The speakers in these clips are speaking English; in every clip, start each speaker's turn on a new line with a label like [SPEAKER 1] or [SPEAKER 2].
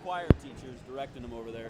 [SPEAKER 1] choir teachers directing them over there.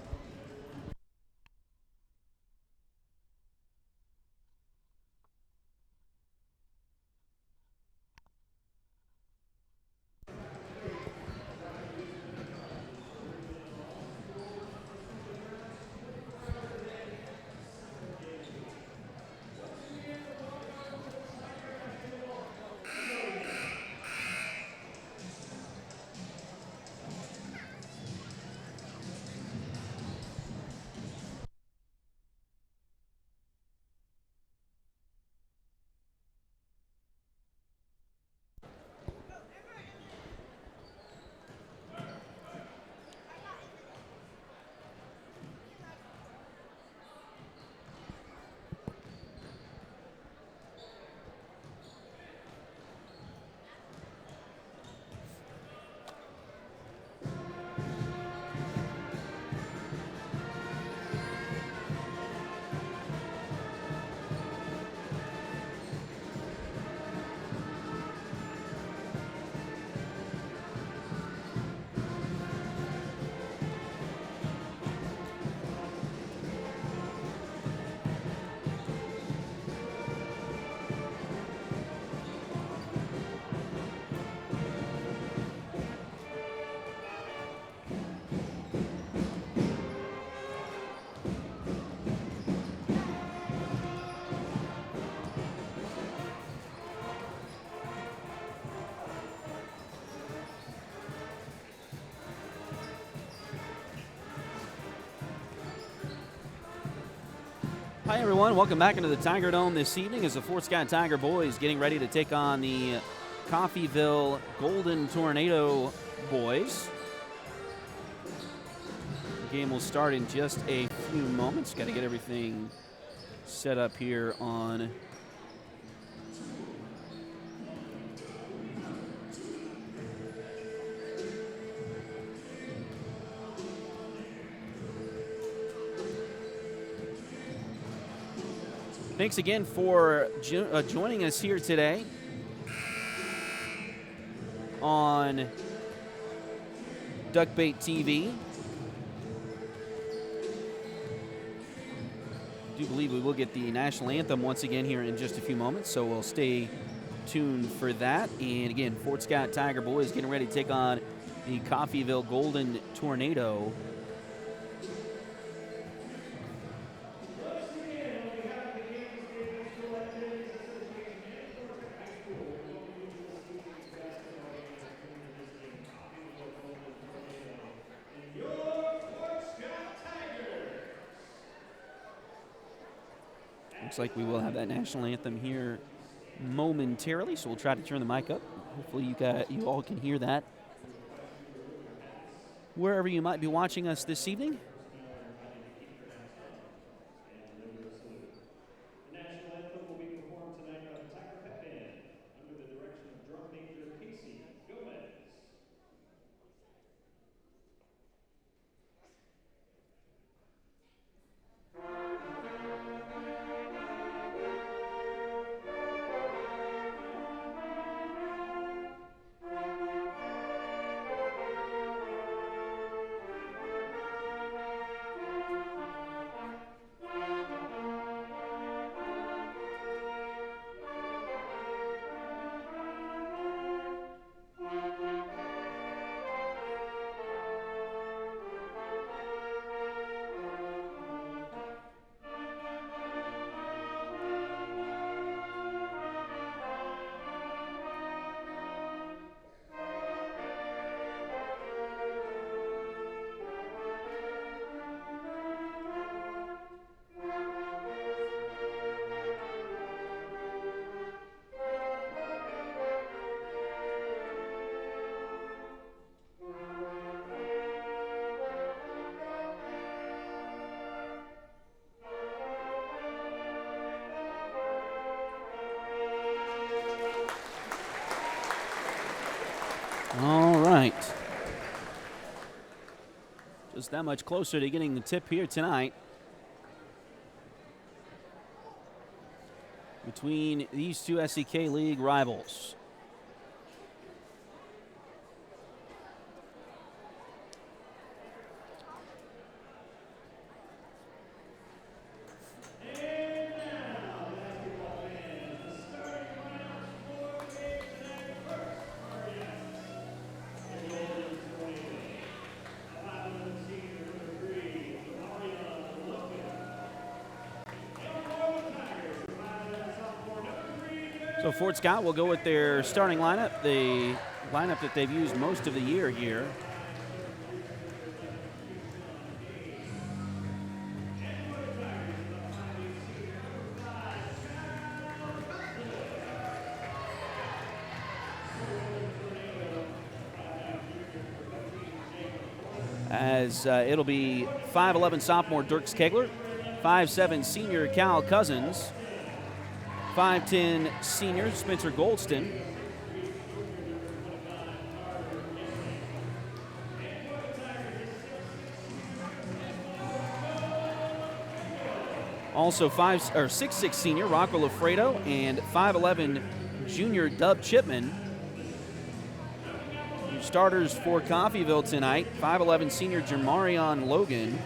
[SPEAKER 1] Hi, everyone. Welcome back into the Tiger Dome this evening as the Fort Scott Tiger boys getting ready to take on the Coffeyville Golden Tornado boys. The game will start in just a few moments. Got to get everything set up here on Thanks again for joining us here today on Duckbait TV. I do believe we will get the national anthem once again here in just a few moments, so we'll stay tuned for that. And again, Fort Scott Tiger boys getting ready to take on the Coffeyville Golden Tornado. Looks like we will have that national anthem here momentarily, so we'll try to turn the mic up. Hopefully you all can hear that wherever you might be watching us this evening.
[SPEAKER 2] The national anthem will be performed tonight by the Tiger Pep Band under the direction of drum major Casey Gomez.
[SPEAKER 1] All right. Just that much closer to getting the tip here tonight between these two SEK League rivals. So Fort Scott will go with their starting lineup, the lineup that they've used most of the year here. As it'll be 5'11 sophomore Dirks Kegler, 5'7 senior Cal Cousins, 5'10 senior Spencer Goldston, also 6'6 senior Rocco Lafredo and 5'11 junior Dub Chipman. Starters for Coffeyville tonight, 5'11 senior Jamarion Logan,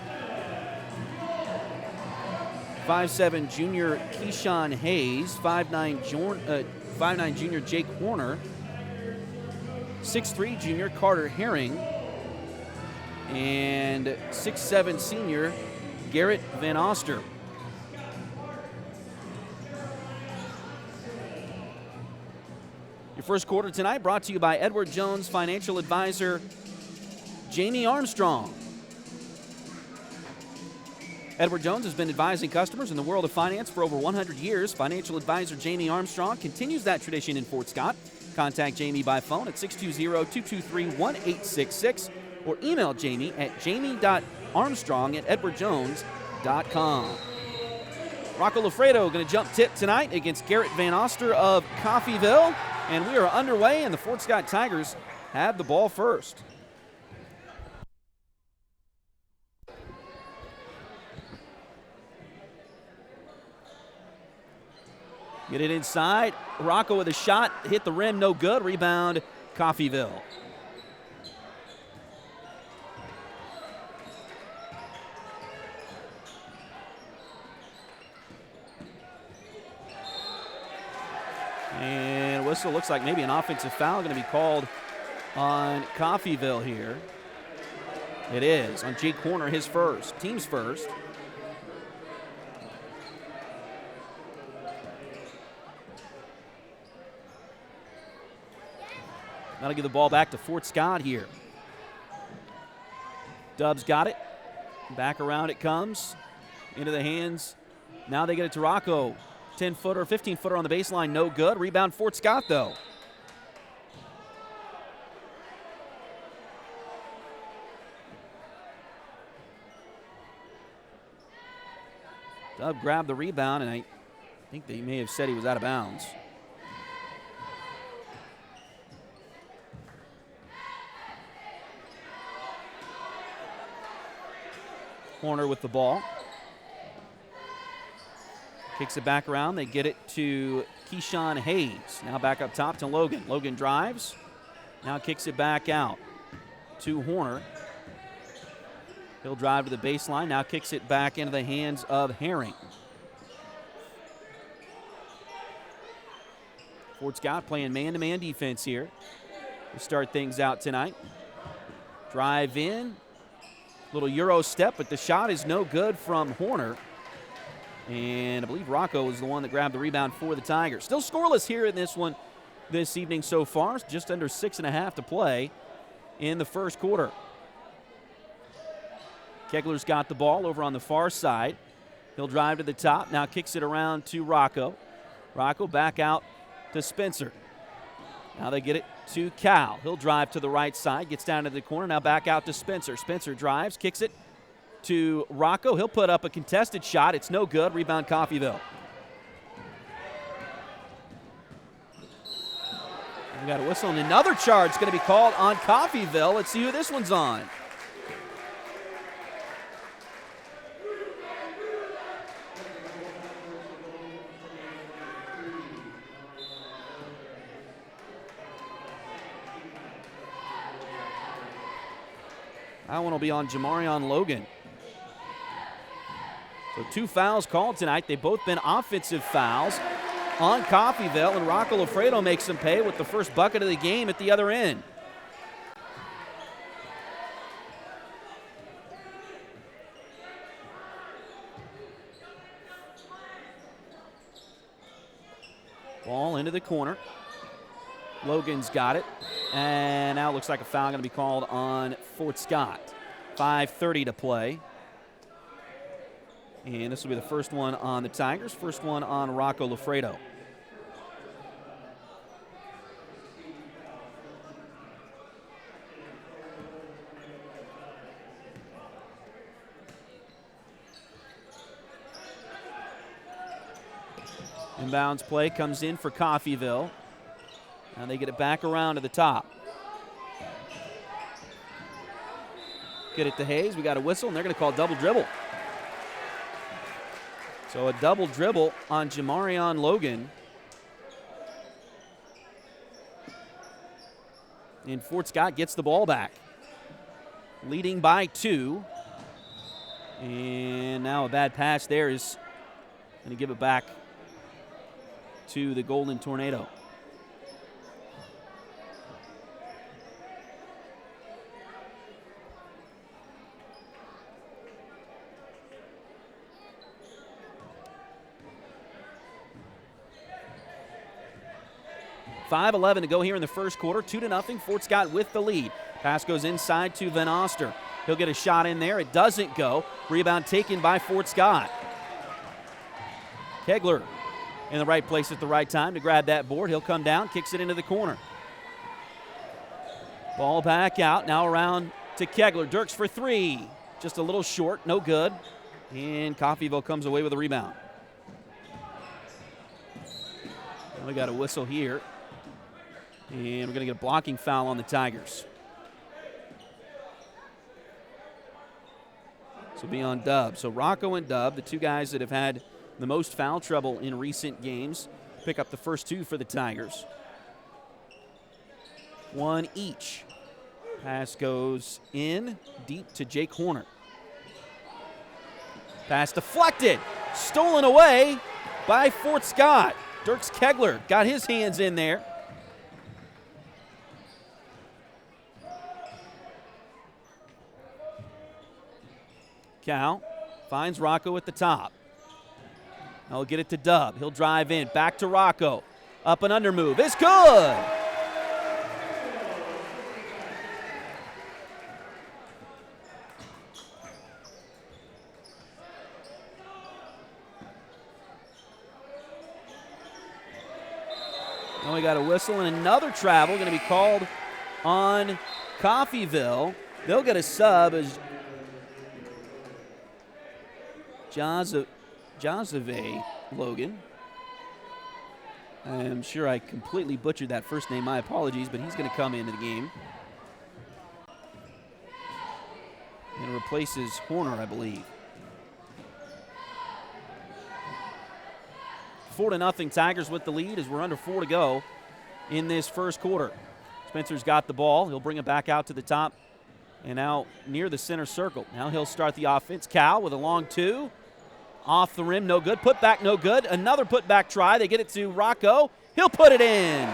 [SPEAKER 1] 5'7 junior Keyshawn Hayes, 5'9 junior Jake Horner, 6'3 junior Carter Herring, and 6'7 senior Garrett Van Oster. Your first quarter tonight brought to you by Edward Jones financial advisor Jamie Armstrong. Edward Jones has been advising customers in the world of finance for over 100 years. Financial advisor Jamie Armstrong continues that tradition in Fort Scott. Contact Jamie by phone at 620-223-1866 or email Jamie at jamie.armstrong@edwardjones.com. Rocco Lafredo going to jump tip tonight against Garrett Van Oster of Coffeyville. And we are underway, and the Fort Scott Tigers have the ball first. Get it inside. Rocco with a shot. Hit the rim, no good. Rebound, Coffeyville. And whistle looks like maybe an offensive foul going to be called on Coffeyville here. It is on Jake Horner, his first, team's first. That'll give the ball back to Fort Scott here. Dubs got it. Back around it comes. Into the hands. Now they get it to Rocco. 10-footer, 15-footer on the baseline, no good. Rebound Fort Scott, though. Dub grabbed the rebound, and I think they may have said he was out of bounds. Horner with the ball. Kicks it back around. They get it to Keyshawn Hayes. Now back up top to Logan. Logan drives. Now kicks it back out to Horner. He'll drive to the baseline. Now kicks it back into the hands of Herring. Fort Scott playing man-to-man defense here to start things out tonight. Drive in. Little Euro step, but the shot is no good from Horner. And I believe Rocco was the one that grabbed the rebound for the Tigers. Still scoreless here in this one this evening so far. Just under 6.5 to play in the first quarter. Kegler's got the ball over on the far side. He'll drive to the top. Now kicks it around to Rocco. Rocco back out to Spencer. Now they get it to Cal. He'll drive to the right side. Gets down to the corner. Now back out to Spencer. Spencer drives. Kicks it to Rocco. He'll put up a contested shot. It's no good. Rebound Coffeyville. We got a whistle and another charge going to be called on Coffeyville. Let's see who this one's on. That one will be on Jamarion Logan. So 2 fouls called tonight. They've both been offensive fouls on Coffeyville, and Rocco Lafredo makes them pay with the first bucket of the game at the other end. Ball into the corner. Logan's got it. And now it looks like a foul going to be called on Fort Scott. 5:30 to play. And this will be the first one on the Tigers, first one on Rocco Lafredo. Inbounds play comes in for Coffeyville. Now they get it back around to the top. Get it to Hayes. We got a whistle, and they're going to call double dribble. So a double dribble on Jamarion Logan. And Fort Scott gets the ball back. Leading by 2. And now a bad pass there is going to give it back to the Golden Tornado. .5:11 to go here in the first quarter. 2-0. Fort Scott with the lead. Pass goes inside to Van Oster. He'll get a shot in there. It doesn't go. Rebound taken by Fort Scott. Kegler in the right place at the right time to grab that board. He'll come down, kicks it into the corner. Ball back out. Now around to Kegler. Dirks for 3. Just a little short. No good. And Coffeyville comes away with a rebound. Well, we got a whistle here. And we're going to get a blocking foul on the Tigers. So be on Dub. So Rocco and Dub, the two guys that have had the most foul trouble in recent games, pick up the first 2 for the Tigers. 1 each. Pass goes in deep to Jake Horner. Pass deflected. Stolen away by Fort Scott. Dirks Kegler got his hands in there. Cal finds Rocco at the top. He'll get it to Dub. He'll drive in. Back to Rocco. Up and under move. It's good. Now we got a whistle and another travel going to be called on Coffeyville. They'll get a sub as Jazave Logan. I'm sure I completely butchered that first name. My apologies, but he's going to come into the game. And replaces Horner, I believe. 4-0 Tigers with the lead as we're under 4 to go in this first quarter. Spencer's got the ball. He'll bring it back out to the top and out near the center circle. Now he'll start the offense. Cal with a long 2. Off the rim, no good. Put back, no good. Another put back try. They get it to Rocco. He'll put it in.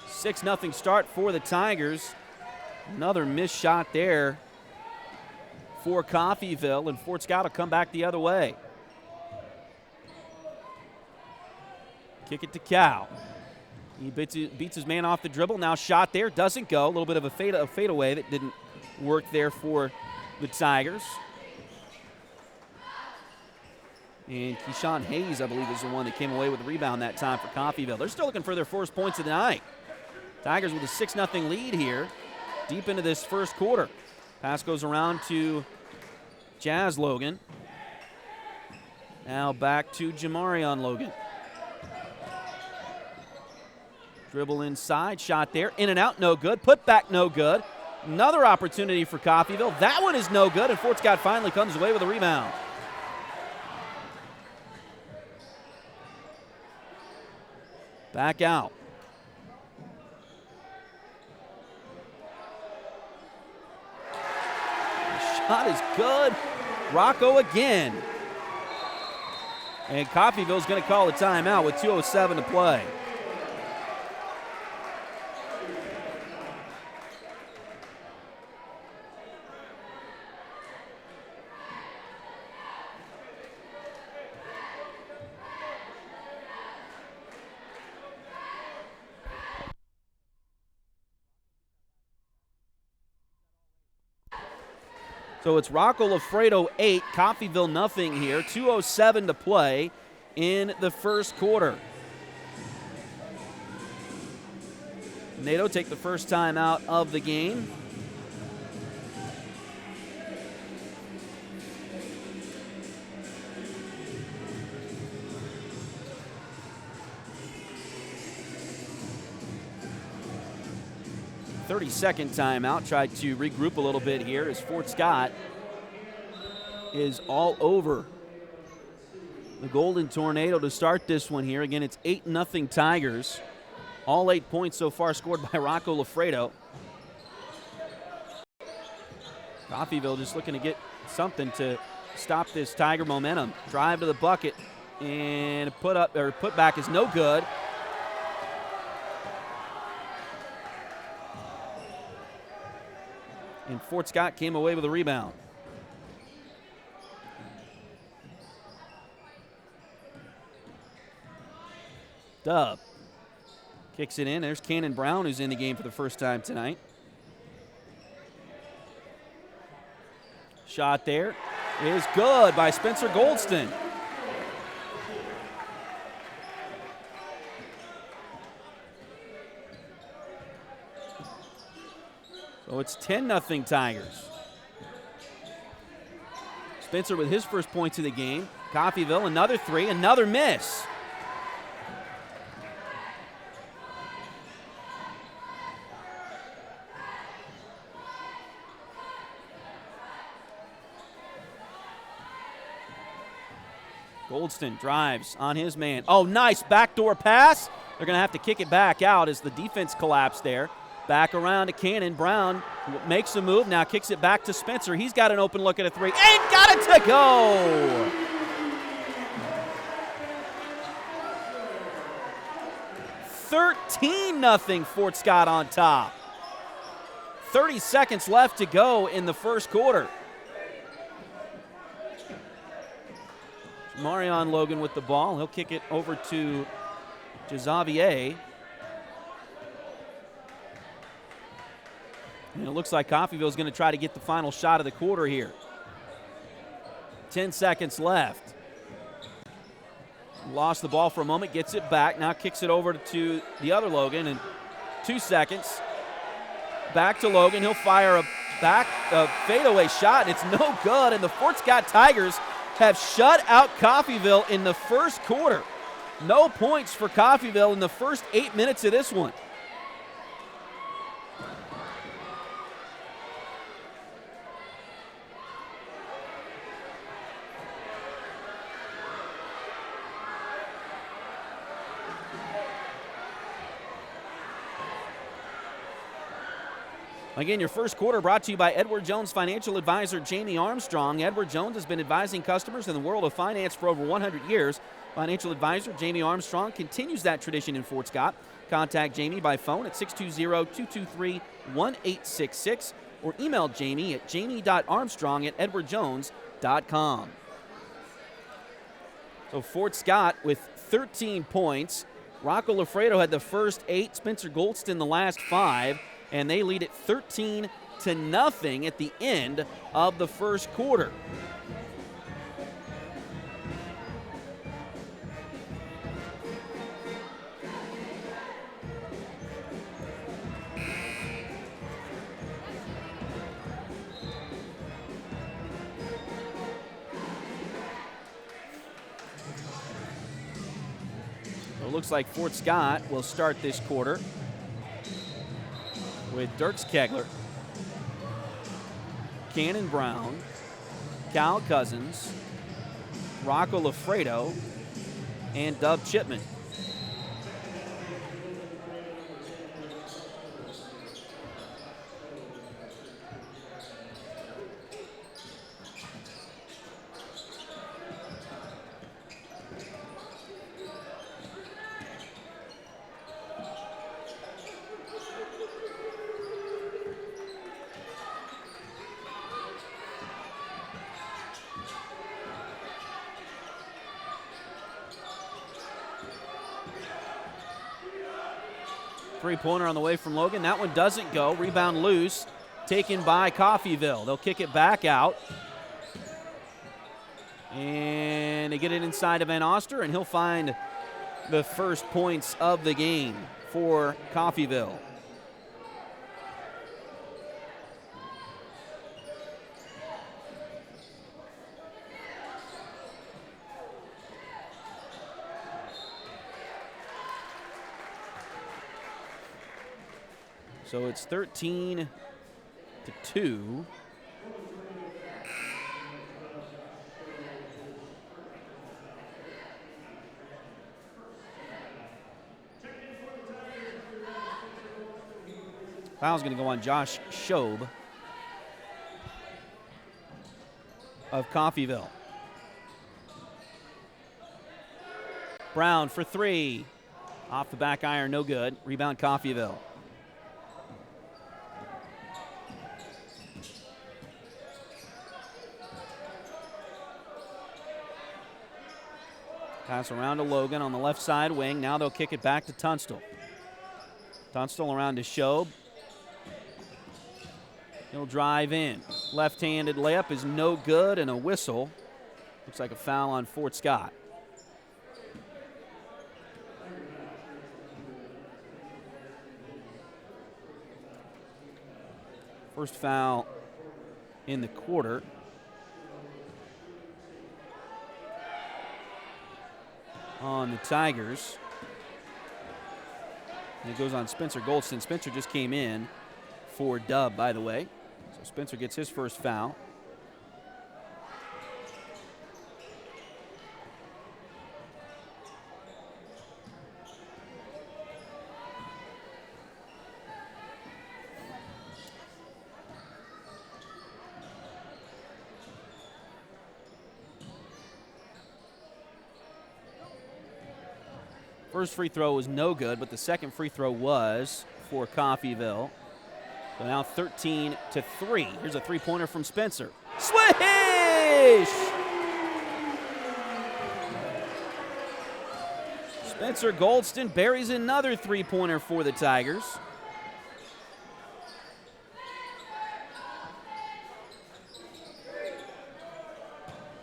[SPEAKER 1] .6 start for the Tigers. Another missed shot there for Coffeyville, and Fort Scott will come back the other way. Kick it to Cal. He beats his man off the dribble. Now shot there. Doesn't go. A little bit of a fadeaway that didn't work there for the Tigers. And Keyshawn Hayes, I believe, is the one that came away with the rebound that time for Coffeyville. They're still looking for their first points of the night. Tigers with a 6-0 lead here deep into this first quarter. Pass goes around to Jazz Logan. Now back to Jamarion Logan. Dribble inside, shot there, in and out, no good. Put back, no good. Another opportunity for Coffeyville. That one is no good, and Fort Scott finally comes away with a rebound. Back out. The shot is good. Rocco again. And Coffeyville's going to call a timeout with 2:07 to play. So it's Rocco Lafredo 8, Coffeyville nothing here. 2:07 to play in the first quarter. NATO take the first time out of the game. Second timeout. Tried to regroup a little bit here as Fort Scott is all over the Golden Tornado to start this one here. Again, it's 8-0 Tigers. All 8 points so far scored by Rocco Lafredo. Coffeyville just looking to get something to stop this Tiger momentum. Drive to the bucket and put back is no good. And Fort Scott came away with a rebound. Dub kicks it in. There's Cannon Brown, who's in the game for the first time tonight. Shot there is good by Spencer Goldston. So it's 10-0 Tigers. Spencer with his first points of the game. Coffeyville, another three, another miss. Goldston drives on his man. Oh, nice backdoor pass. They're going to have to kick it back out as the defense collapsed there. Back around to Cannon. Brown makes a move, now kicks it back to Spencer. He's got an open look at a three, and got it to go! $13-0 Fort Scott on top. 30 seconds left to go in the first quarter. Marion Logan with the ball. He'll kick it over to Xavier. And it looks like Coffeyville's going to try to get the final shot of the quarter here. 10 seconds left. Lost the ball for a moment, gets it back, now kicks it over to the other Logan, and 2 seconds. Back to Logan, he'll fire a fadeaway shot, and it's no good, and the Fort Scott Tigers have shut out Coffeyville in the first quarter. No points for Coffeyville in the first 8 minutes of this one. Again, your first quarter brought to you by Edward Jones financial advisor Jamie Armstrong. Edward Jones has been advising customers in the world of finance for over 100 years. Financial advisor Jamie Armstrong continues that tradition in Fort Scott. Contact Jamie by phone at 620-223-1866 or email Jamie at jamie.armstrong@edwardjones.com. So Fort Scott with 13 points. Rocco Lafredo had the first 8, Spencer Goldston the last 5. And they lead it 13-0 at the end of the first quarter. So it looks like Fort Scott will start this quarter with Dirks Kegler, Cannon Brown, Cal Cousins, Rocco Lafredo, and Dub Chipman. Three-pointer on the way from Logan. That one doesn't go. Rebound loose. Taken by Coffeyville. They'll kick it back out. And they get it inside of Van Oster, and he'll find the first points of the game for Coffeyville. So it's 13-2. Foul's going to go on Josh Schob of Coffeyville. Brown for three. Off the back iron, no good. Rebound Coffeyville. Pass around to Logan on the left side wing. Now they'll kick it back to Tunstall. Tunstall around to Schob. He'll drive in. Left-handed layup is no good, and a whistle. Looks like a foul on Fort Scott. First foul in the quarter. On the Tigers. And it goes on Spencer Goldston. Spencer just came in for Dub, by the way. So Spencer gets his first foul. First free throw was no good, but the second free throw was for Coffeyville. So now 13-3. Here's a three-pointer from Spencer. Swish! Spencer Goldston buries another three-pointer for the Tigers.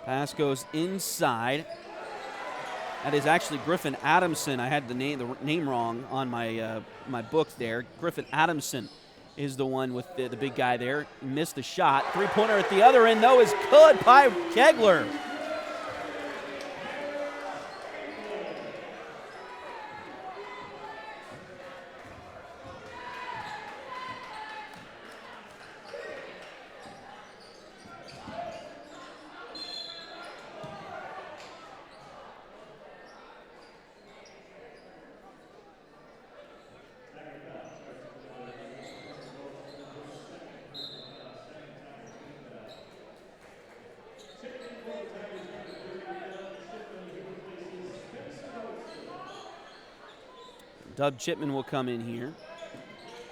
[SPEAKER 1] Pass goes inside. That is actually Griffin Adamson. I had the name wrong on my my book there. Griffin Adamson is the one with the big guy there. Missed the shot. Three-pointer at the other end, though, is good by Kegler. Dub Chipman will come in here.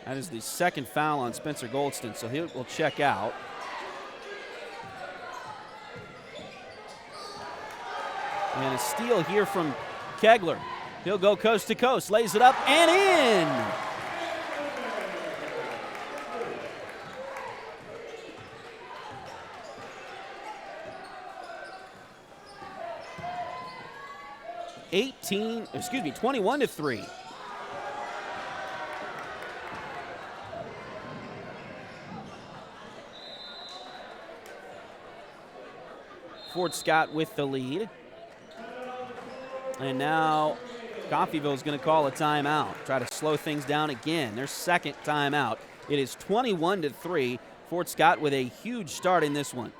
[SPEAKER 1] That is the second foul on Spencer Goldston, so he will check out. And a steal here from Kegler. He'll go coast to coast, lays it up and in. #18, 21-3. Fort Scott with the lead. And now Coffeyville is going to call a timeout. Try to slow things down again. Their second timeout. It is 21-3. Fort Scott with a huge start in this one.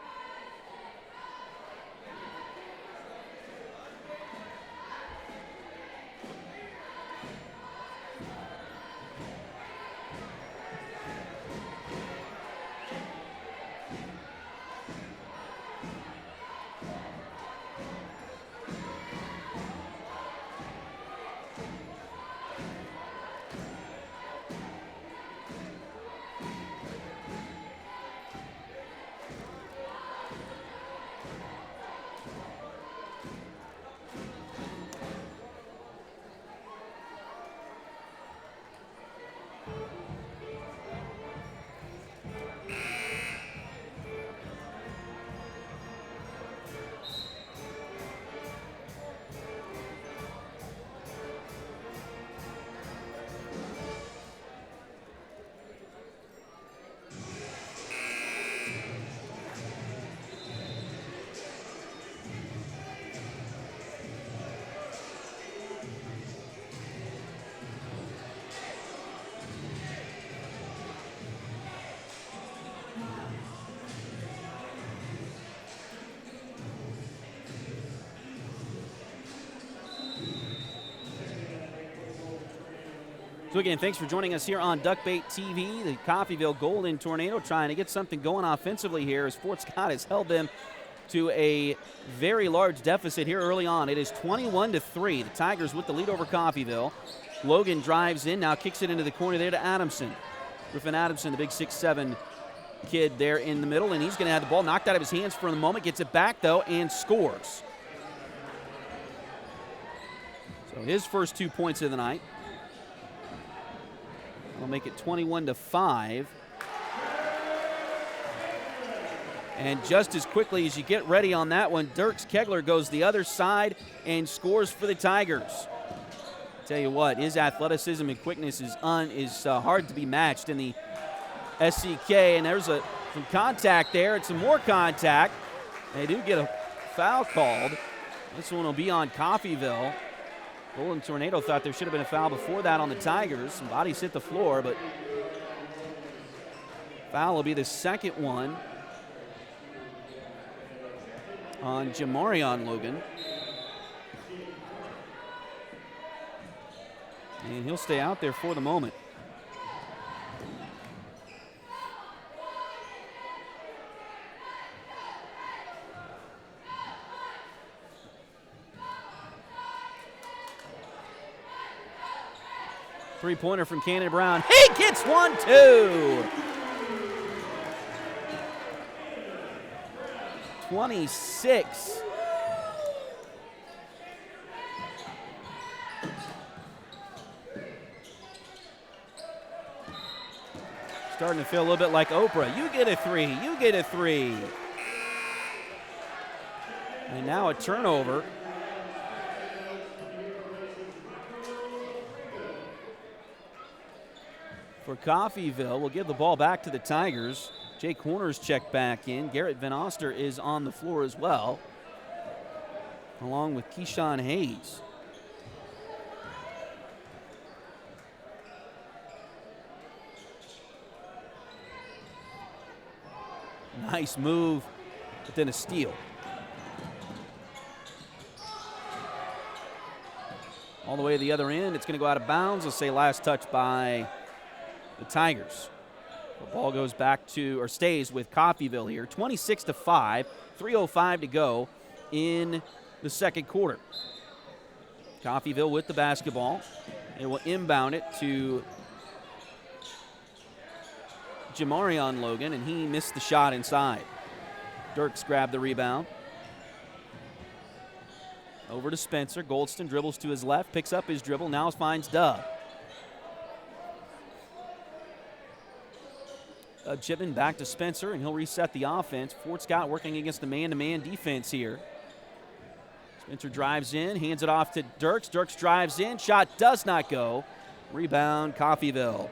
[SPEAKER 1] So again, thanks for joining us here on Duckbait TV. The Coffeyville Golden Tornado trying to get something going offensively here as Fort Scott has held them to a very large deficit here early on. It is 21-3. The Tigers with the lead over Coffeyville. Logan drives in, now kicks it into the corner there to Adamson. Griffin Adamson, the big 6'7" kid there in the middle, and he's going to have the ball knocked out of his hands for the moment. Gets it back, though, and scores. So his first 2 points of the night. We'll make it 21-5. And just as quickly as you get ready on that one, Dirks Kegler goes the other side and scores for the Tigers. Tell you what, his athleticism and quickness is hard to be matched in the SCK. And there's some contact there and some more contact. They do get a foul called. This one will be on Coffeyville. Golden Tornado thought there should have been a foul before that on the Tigers. Some bodies hit the floor, but foul will be the second one on Jamarion Logan. And he'll stay out there for the moment. Three-pointer from Cannon Brown. He gets one, too. 26. Starting to feel a little bit like Oprah. You get a three. You get a three. And now a turnover. For Coffeyville, we'll give the ball back to the Tigers. Jake Horner's checked back in. Garrett Van Oster is on the floor as well, along with Keyshawn Hayes. Nice move, but then a steal. All the way to the other end. It's going to go out of bounds. Let's say last touch by the Tigers. The ball goes back to, or stays with Coffeyville here. 26-5, 3:05 to go in the second quarter. Coffeyville with the basketball. They will inbound it to Jamarion Logan, and he missed the shot inside. Dirks grabbed the rebound. Over to Spencer. Goldston dribbles to his left, picks up his dribble, now finds Dub. Chipman back to Spencer, and he'll reset the offense. Fort Scott working against the man-to-man defense here. Spencer drives in, hands it off to Dirks. Dirks drives in, shot does not go. Rebound, Coffeyville.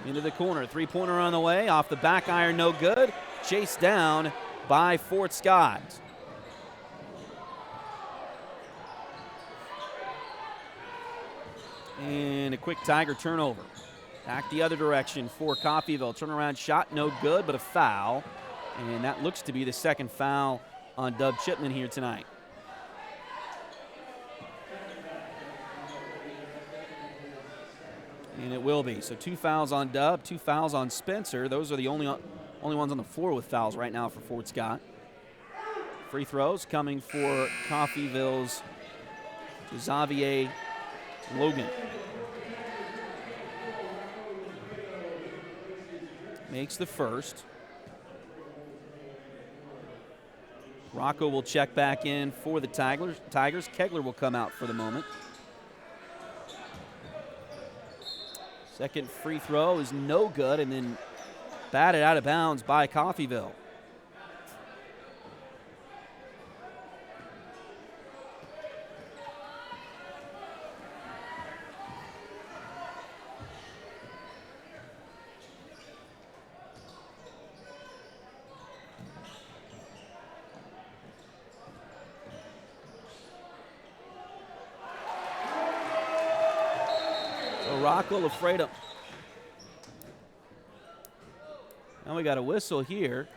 [SPEAKER 1] Into the corner, three-pointer on the way, off the back iron, no good. Chased down by Fort Scott. And a quick Tiger turnover. Back the other direction for Coffeyville. Turnaround shot, no good, but a foul. And that looks to be the second foul on Dub Chipman here tonight. And it will be. So 2 fouls on Dub, 2 fouls on Spencer. Those are the only ones on the floor with fouls right now for Fort Scott. Free throws coming for Coffeyville's Xavier Logan. Makes the first. Rocco will check back in for the Tigers. Kegler will come out for the moment. Second free throw is no good, and then batted out of bounds by Coffeyville. Rocco afraid of. Now we got a whistle here.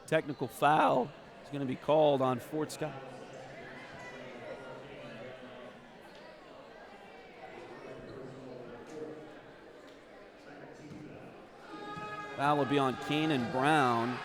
[SPEAKER 1] Technical foul is going to be called on Fort Scott. Foul will be on Kanan Brown.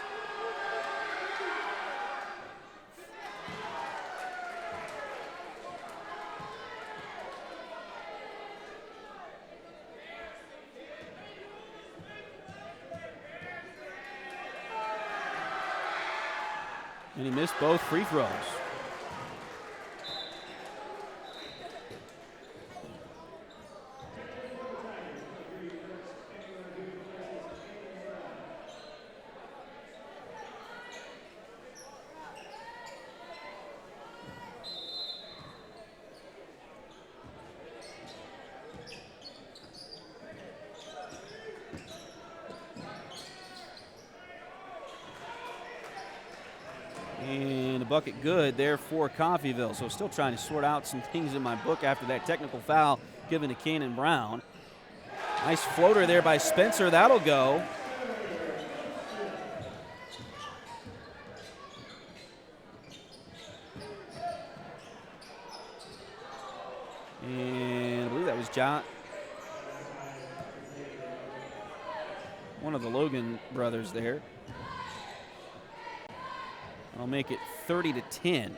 [SPEAKER 1] And he missed both free throws. And a bucket good there for Coffeyville. So still trying to sort out some things in my book after that technical foul given to Kanan Brown. Nice floater there by Spencer. That'll go. And I believe that was one of the Logan brothers there. I'll make it 30-10.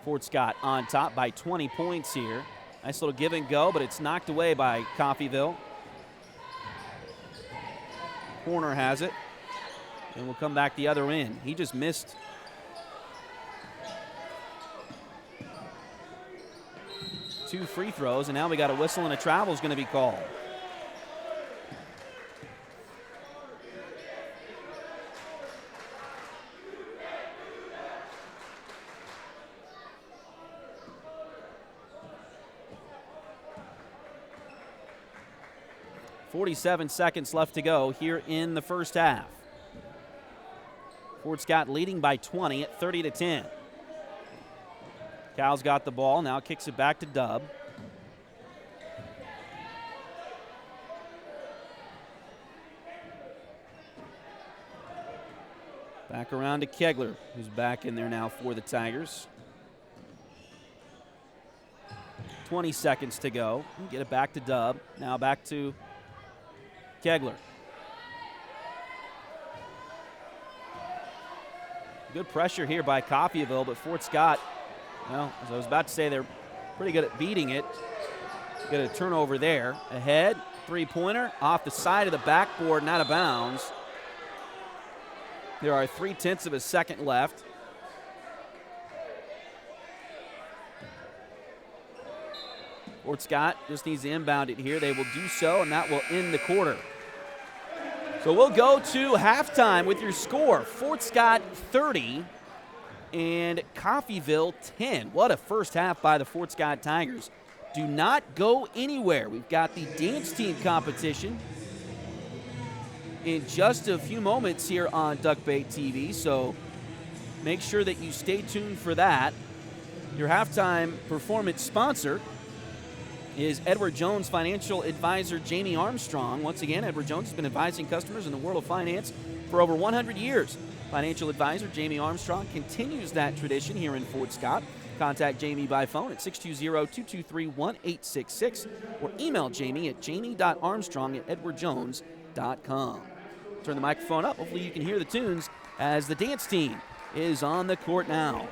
[SPEAKER 1] Fort Scott on top by 20 points here. Nice little give and go, but it's knocked away by Coffeyville. Corner has it, and we'll come back the other end. He just missed. Two free throws, and now we got a whistle and a travel is going to be called. .47 seconds left to go here in the first half. Fort Scott leading by 20 at 30-10. Cal's got the ball, now kicks it back to Dub. Back around to Kegler, who's back in there now for the Tigers. 20 seconds to go. Get it back to Dub. Now back to Kegler. Good pressure here by Coffeyville, but Fort Scott, well, as I was about to say, they're pretty good at beating it. Get a turnover there. Ahead, three-pointer, off the side of the backboard and out of bounds. There are 0.3 of a second left. Fort Scott just needs to inbound it here. They will do so, and that will end the quarter. So we'll go to halftime with your score. Fort Scott 30 and Coffeyville 10. What a first half by the Fort Scott Tigers. Do not go anywhere. We've got the dance team competition in just a few moments here on Duckbait TV, so make sure that you stay tuned for that. Your halftime performance sponsor is Edward Jones financial advisor Jamie Armstrong. Once again, Edward Jones has been advising customers in the world of finance for over 100 years. Financial advisor Jamie Armstrong continues that tradition here in Fort Scott. Contact Jamie by phone at 620-223-1866 or email Jamie at jamie.armstrong@edwardjones.com. Turn the microphone up. Hopefully you can hear the tunes as the dance team is on the court now.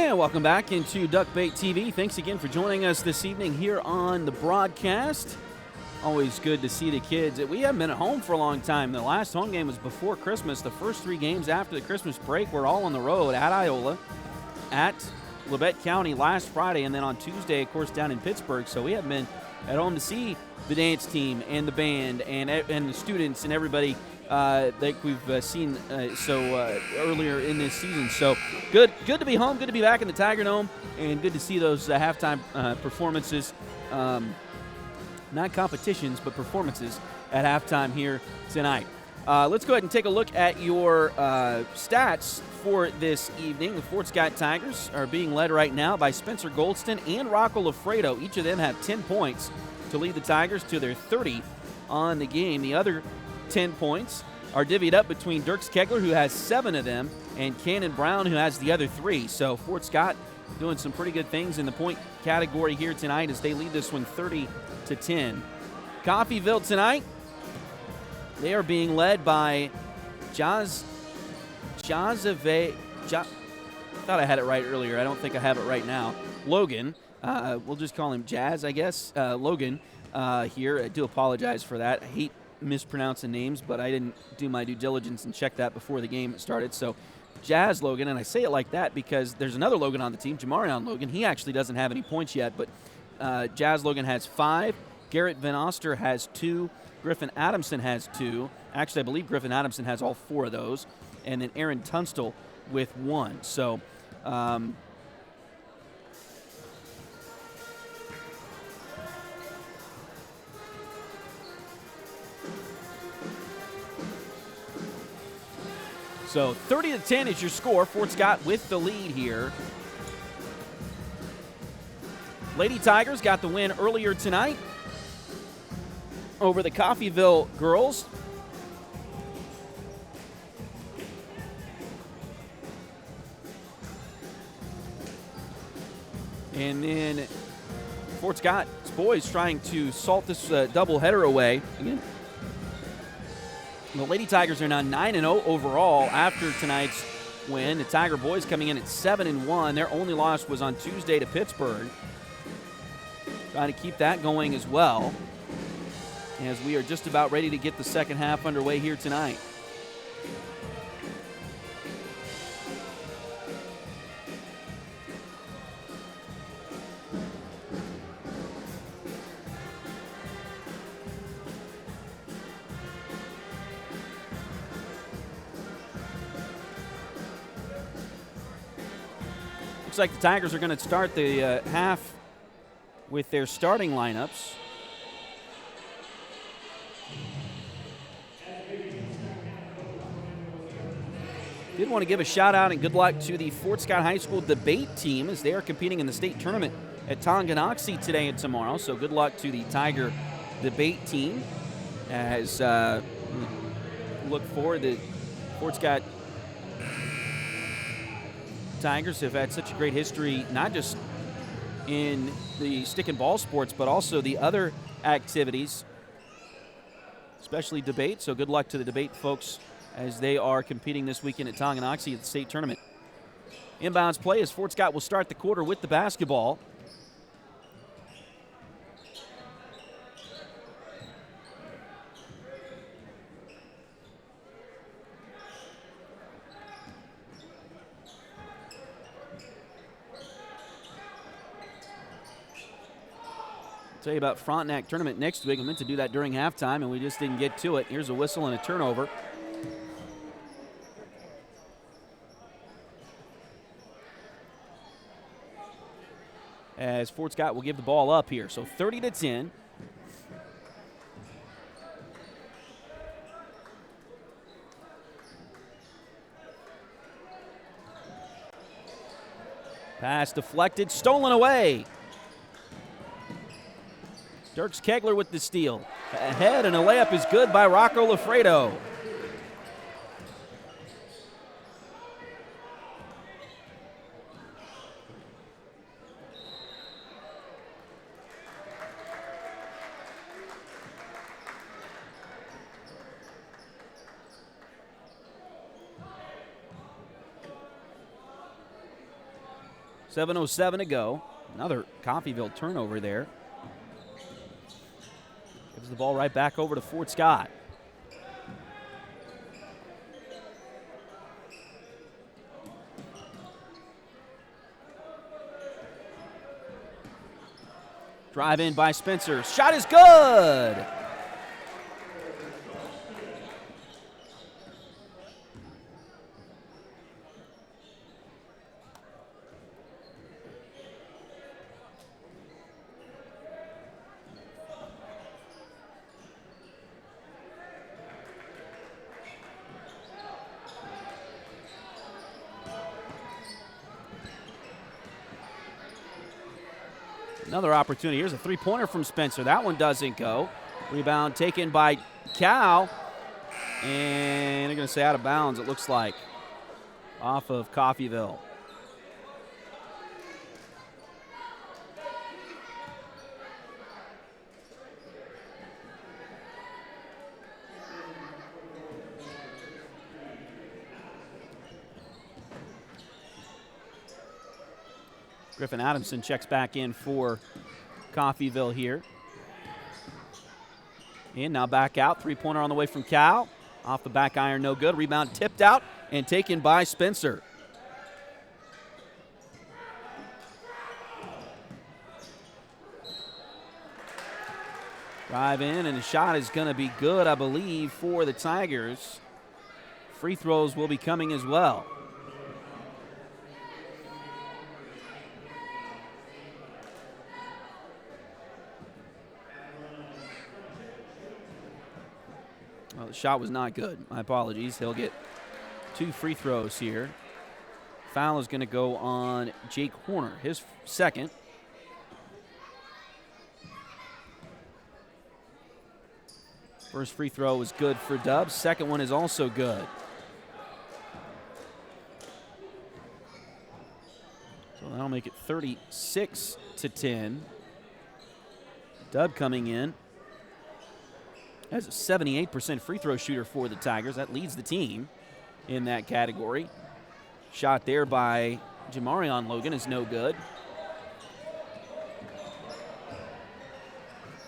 [SPEAKER 1] And welcome back into Duckbait TV. Thanks again for joining us this evening here on the broadcast. Always good to see the kids. We haven't been at home for a long time. The last home game was before Christmas. The first 3 games after the Christmas break were all on the road at Iola, at Labette County last Friday, and then on Tuesday, of course, down in Pittsburgh. So we haven't been at home to see the dance team and the band and the students and everybody that we've seen earlier in this season. So good to be home, good to be back in the Tiger Dome, and good to see those halftime performances. Not competitions, but performances at halftime here tonight. Let's go ahead and take a look at your stats for this evening. The Fort Scott Tigers are being led right now by Spencer Goldston and Rocco Lafredo. Each of them have 10 points to lead the Tigers to their 30 on the game. The other 10 points are divvied up between Dirks Kegler, who has 7 of them, and Cannon Brown, who has the other 3. So Fort Scott doing some pretty good things in the point category here tonight as they lead this one 30-10. Coffeyville tonight, they are being led by I thought I had it right earlier. I don't think I have it right now. Logan. We'll just call him Jazz, I guess. Logan here. I do apologize for that. I hate mispronouncing names, but I didn't do my due diligence and check that before the game started. So Jazz Logan, and I say it like that because there's another Logan on the team, Jamarion Logan. He actually doesn't have any points yet, but Jazz Logan has 5. Garrett Van Oster has 2. Griffin Adamson has 2. Actually, I believe Griffin Adamson has all 4 of those. And then Aaron Tunstall with 1. So, So 30-10 is your score. Fort Scott with the lead here. Lady Tigers got the win earlier tonight over the Coffeyville girls. And then Fort Scott's boys trying to salt this doubleheader away. Again, the Lady Tigers are now 9-0 overall after tonight's win. The Tiger boys coming in at 7-1. Their only loss was on Tuesday to Pittsburgh. Trying to keep that going as well, as we are just about ready to get the second half underway here tonight. Looks like the Tigers are going to start the half with their starting lineups. Did want to give a shout out and good luck to the Fort Scott High School debate team as they are competing in the state tournament at Tonganoxie today and tomorrow. So good luck to the Tiger debate team as look forward to Fort Scott Tigers have had such a great history, not just in the stick and ball sports, but also the other activities, especially debate. So good luck to the debate folks as they are competing this weekend at Tonganoxie at the state tournament. Inbounds play as Fort Scott will start the quarter with the basketball. Tell you about Frontenac tournament next week. I meant to do that during halftime, and we just didn't get to it. Here's a whistle and a turnover. As Fort Scott will give the ball up here. So 30-10. Pass deflected, stolen away. Dirks Kegler with the steal. Ahead, and a layup is good by Rocco Lafredo. 7:07 to go. Another Coffeyville turnover there. Gives the ball right back over to Fort Scott. Drive in by Spencer. Shot is good. Another opportunity. Here's a three-pointer from Spencer. That one doesn't go. Rebound taken by Cal. And they're going to say out of bounds, it looks like, off of Coffeyville. Griffin Adamson checks back in for Coffeyville here. And now back out. Three-pointer on the way from Cal. Off the back iron, no good. Rebound tipped out and taken by Spencer. Drive in, and the shot is going to be good, I believe, for the Tigers. Free throws will be coming as well. Well, the shot was not good. My apologies. He'll get 2 free throws here. Foul is going to go on Jake Horner, his second. First free throw was good for Dubs. Second one is also good. So that'll make it 36-10. Dub coming in as a 78% free throw shooter for the Tigers. That leads the team in that category. Shot there by Jamarion Logan is no good.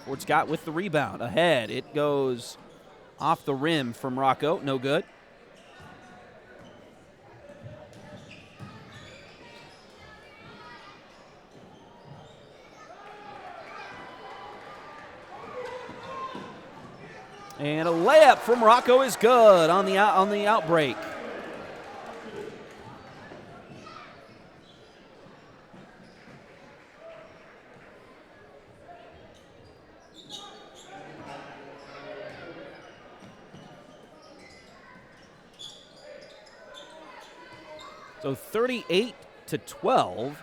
[SPEAKER 1] Fort Scott with the rebound. Ahead. It goes off the rim from Rocco. No good. And a layup from Rocco is good on the outbreak. So 38-12.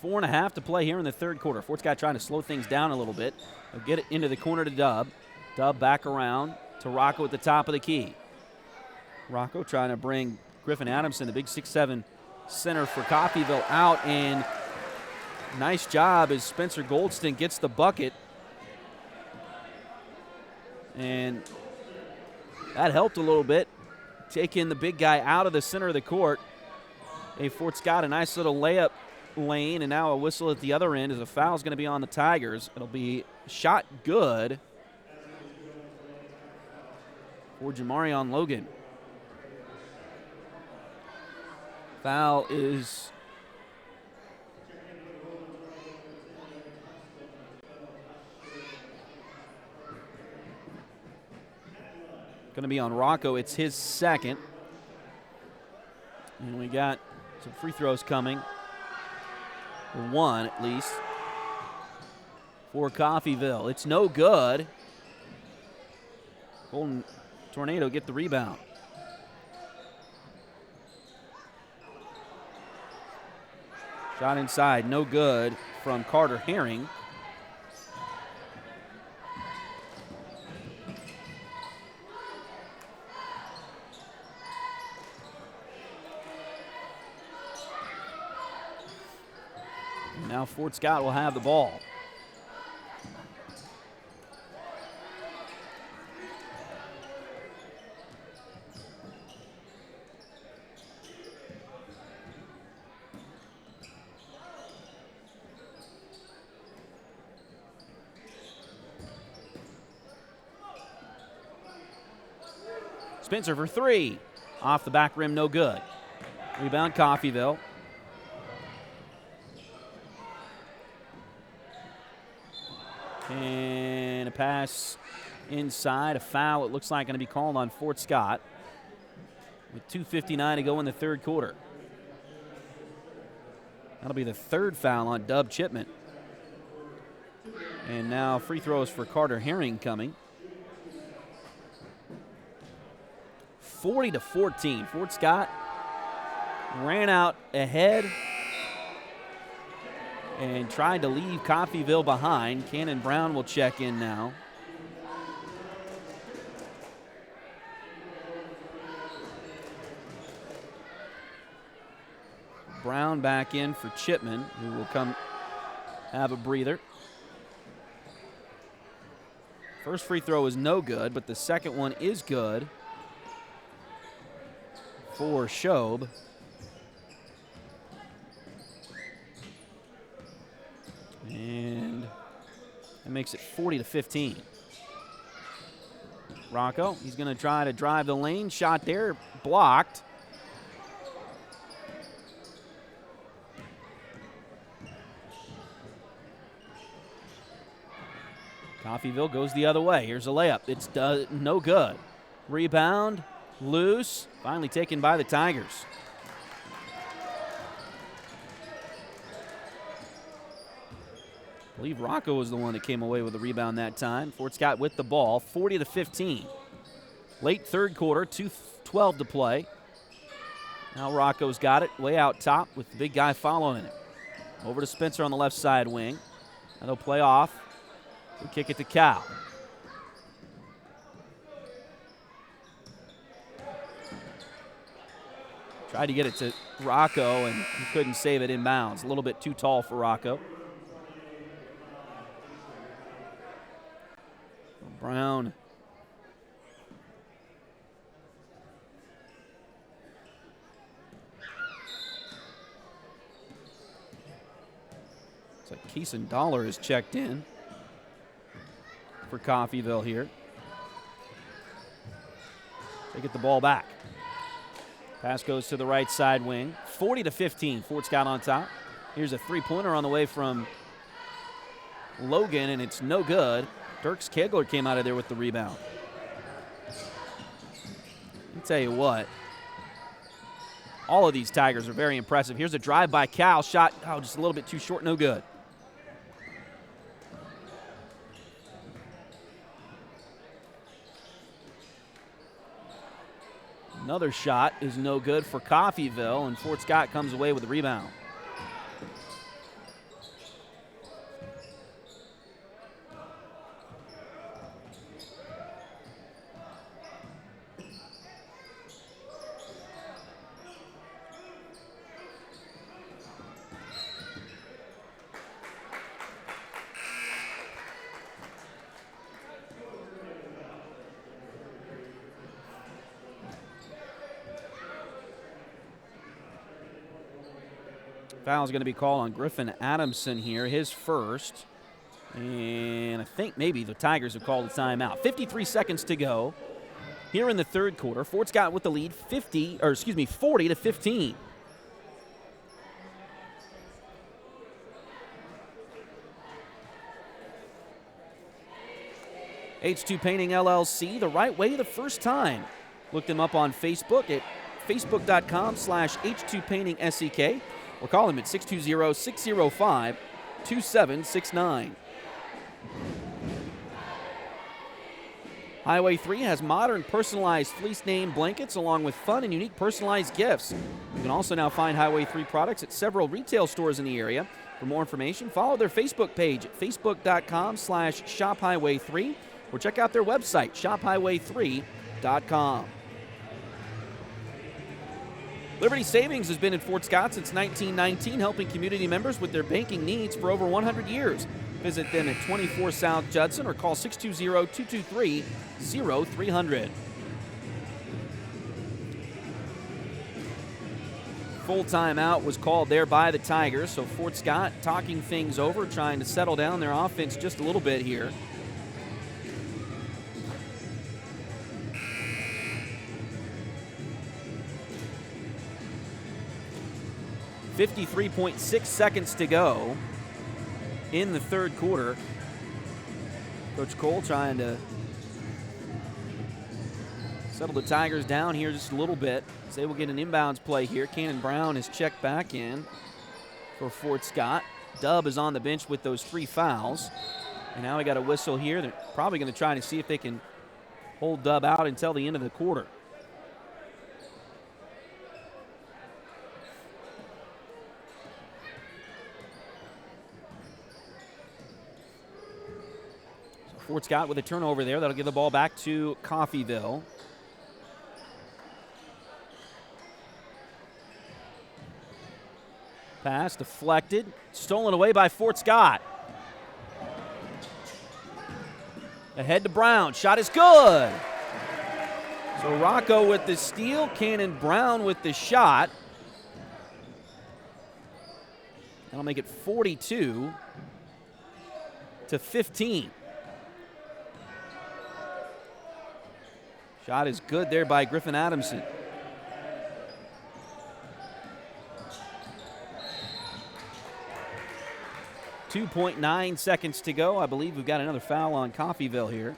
[SPEAKER 1] Four and a half to play here in the third quarter. Fort Scott trying to slow things down a little bit. They'll get it into the corner to Dub. Dub back around to Rocco at the top of the key. Rocco trying to bring Griffin Adamson, the big 6'7" center for Coffeyville, out, and nice job as Spencer Goldston gets the bucket. And that helped a little bit, taking the big guy out of the center of the court. Hey, Fort Scott, a nice little layup lane, and now a whistle at the other end as a foul is going to be on the Tigers. It'll be shot good for Jamarion Logan. Foul is going to be on Rocco. It's his second. And we got some free throws coming. One at least for Coffeyville. It's no good. Golden Tornado get the rebound. Shot inside, no good from Carter Herring. Now Fort Scott will have the ball. Spencer for three. Off the back rim, no good. Rebound, Coffeyville. And a pass inside, a foul. It looks like going to be called on Fort Scott with 2:59 to go in the third quarter. That'll be the third foul on Dub Chipman. And now free throws for Carter Herring coming. 40-14. Fort Scott ran out ahead and tried to leave Coffeyville behind. Cannon Brown will check in now. Brown back in for Chipman, who will come have a breather. First free throw is no good, but the second one is good for Shobe. And it makes it 40-15. Rocco, he's going to try to drive the lane. Shot there, blocked. Coffeyville goes the other way. Here's a layup. It's no good. Rebound, loose, finally taken by the Tigers. I believe Rocco was the one that came away with the rebound that time. Fort Scott with the ball, 40-15. Late third quarter, 2:12 to play. Now Rocco's got it way out top with the big guy following it. Over to Spencer on the left side wing. Now they'll play off. We'll kick it to Cal. Tried to get it to Rocco, and he couldn't save it inbounds. A little bit too tall for Rocco. Brown. It's like Keeson Dollar is checked in for Coffeyville here. They get the ball back. Pass goes to the right side wing. 40-15. Fort Scott on top. Here's a three-pointer on the way from Logan, and it's no good. Dirks Kegler came out of there with the rebound. I'll tell you what, all of these Tigers are very impressive. Here's a drive by Cal. Shot, just a little bit too short, no good. Another shot is no good for Coffeyville, and Fort Scott comes away with the rebound. Foul is going to be called on Griffin Adamson here, his first. And I think maybe the Tigers have called a timeout. 53 seconds to go here in the third quarter. Fort Scott with the lead, 40-15. H2 Painting LLC, the right way the first time. Look them up on Facebook at facebook.com/H2PaintingSEK. Or call them at 620-605-2769. Highway 3 has modern personalized fleece name blankets along with fun and unique personalized gifts. You can also now find Highway 3 products at several retail stores in the area. For more information, follow their Facebook page at facebook.com/shophighway3 or check out their website, shophighway3.com. Liberty Savings has been in Fort Scott since 1919, helping community members with their banking needs for over 100 years. Visit them at 24 South Judson or call 620-223-0300. Full timeout was called there by the Tigers, so Fort Scott talking things over, trying to settle down their offense just a little bit here. .6 seconds to go in the third quarter. Coach Cole trying to settle the Tigers down here just a little bit. Say we'll get an inbounds play here. Cannon Brown is checked back in for Fort Scott. Dub is on the bench with those 3 fouls. And now we got a whistle here. They're probably going to try to see if they can hold Dub out until the end of the quarter. Fort Scott with a turnover there. That'll give the ball back to Coffeyville. Pass deflected. Stolen away by Fort Scott. Ahead to Brown. Shot is good. So Rocco with the steal. Cannon Brown with the shot. That'll make it 42-15. Shot is good there by Griffin Adamson. .9 seconds to go. I believe we've got another foul on Coffeyville here.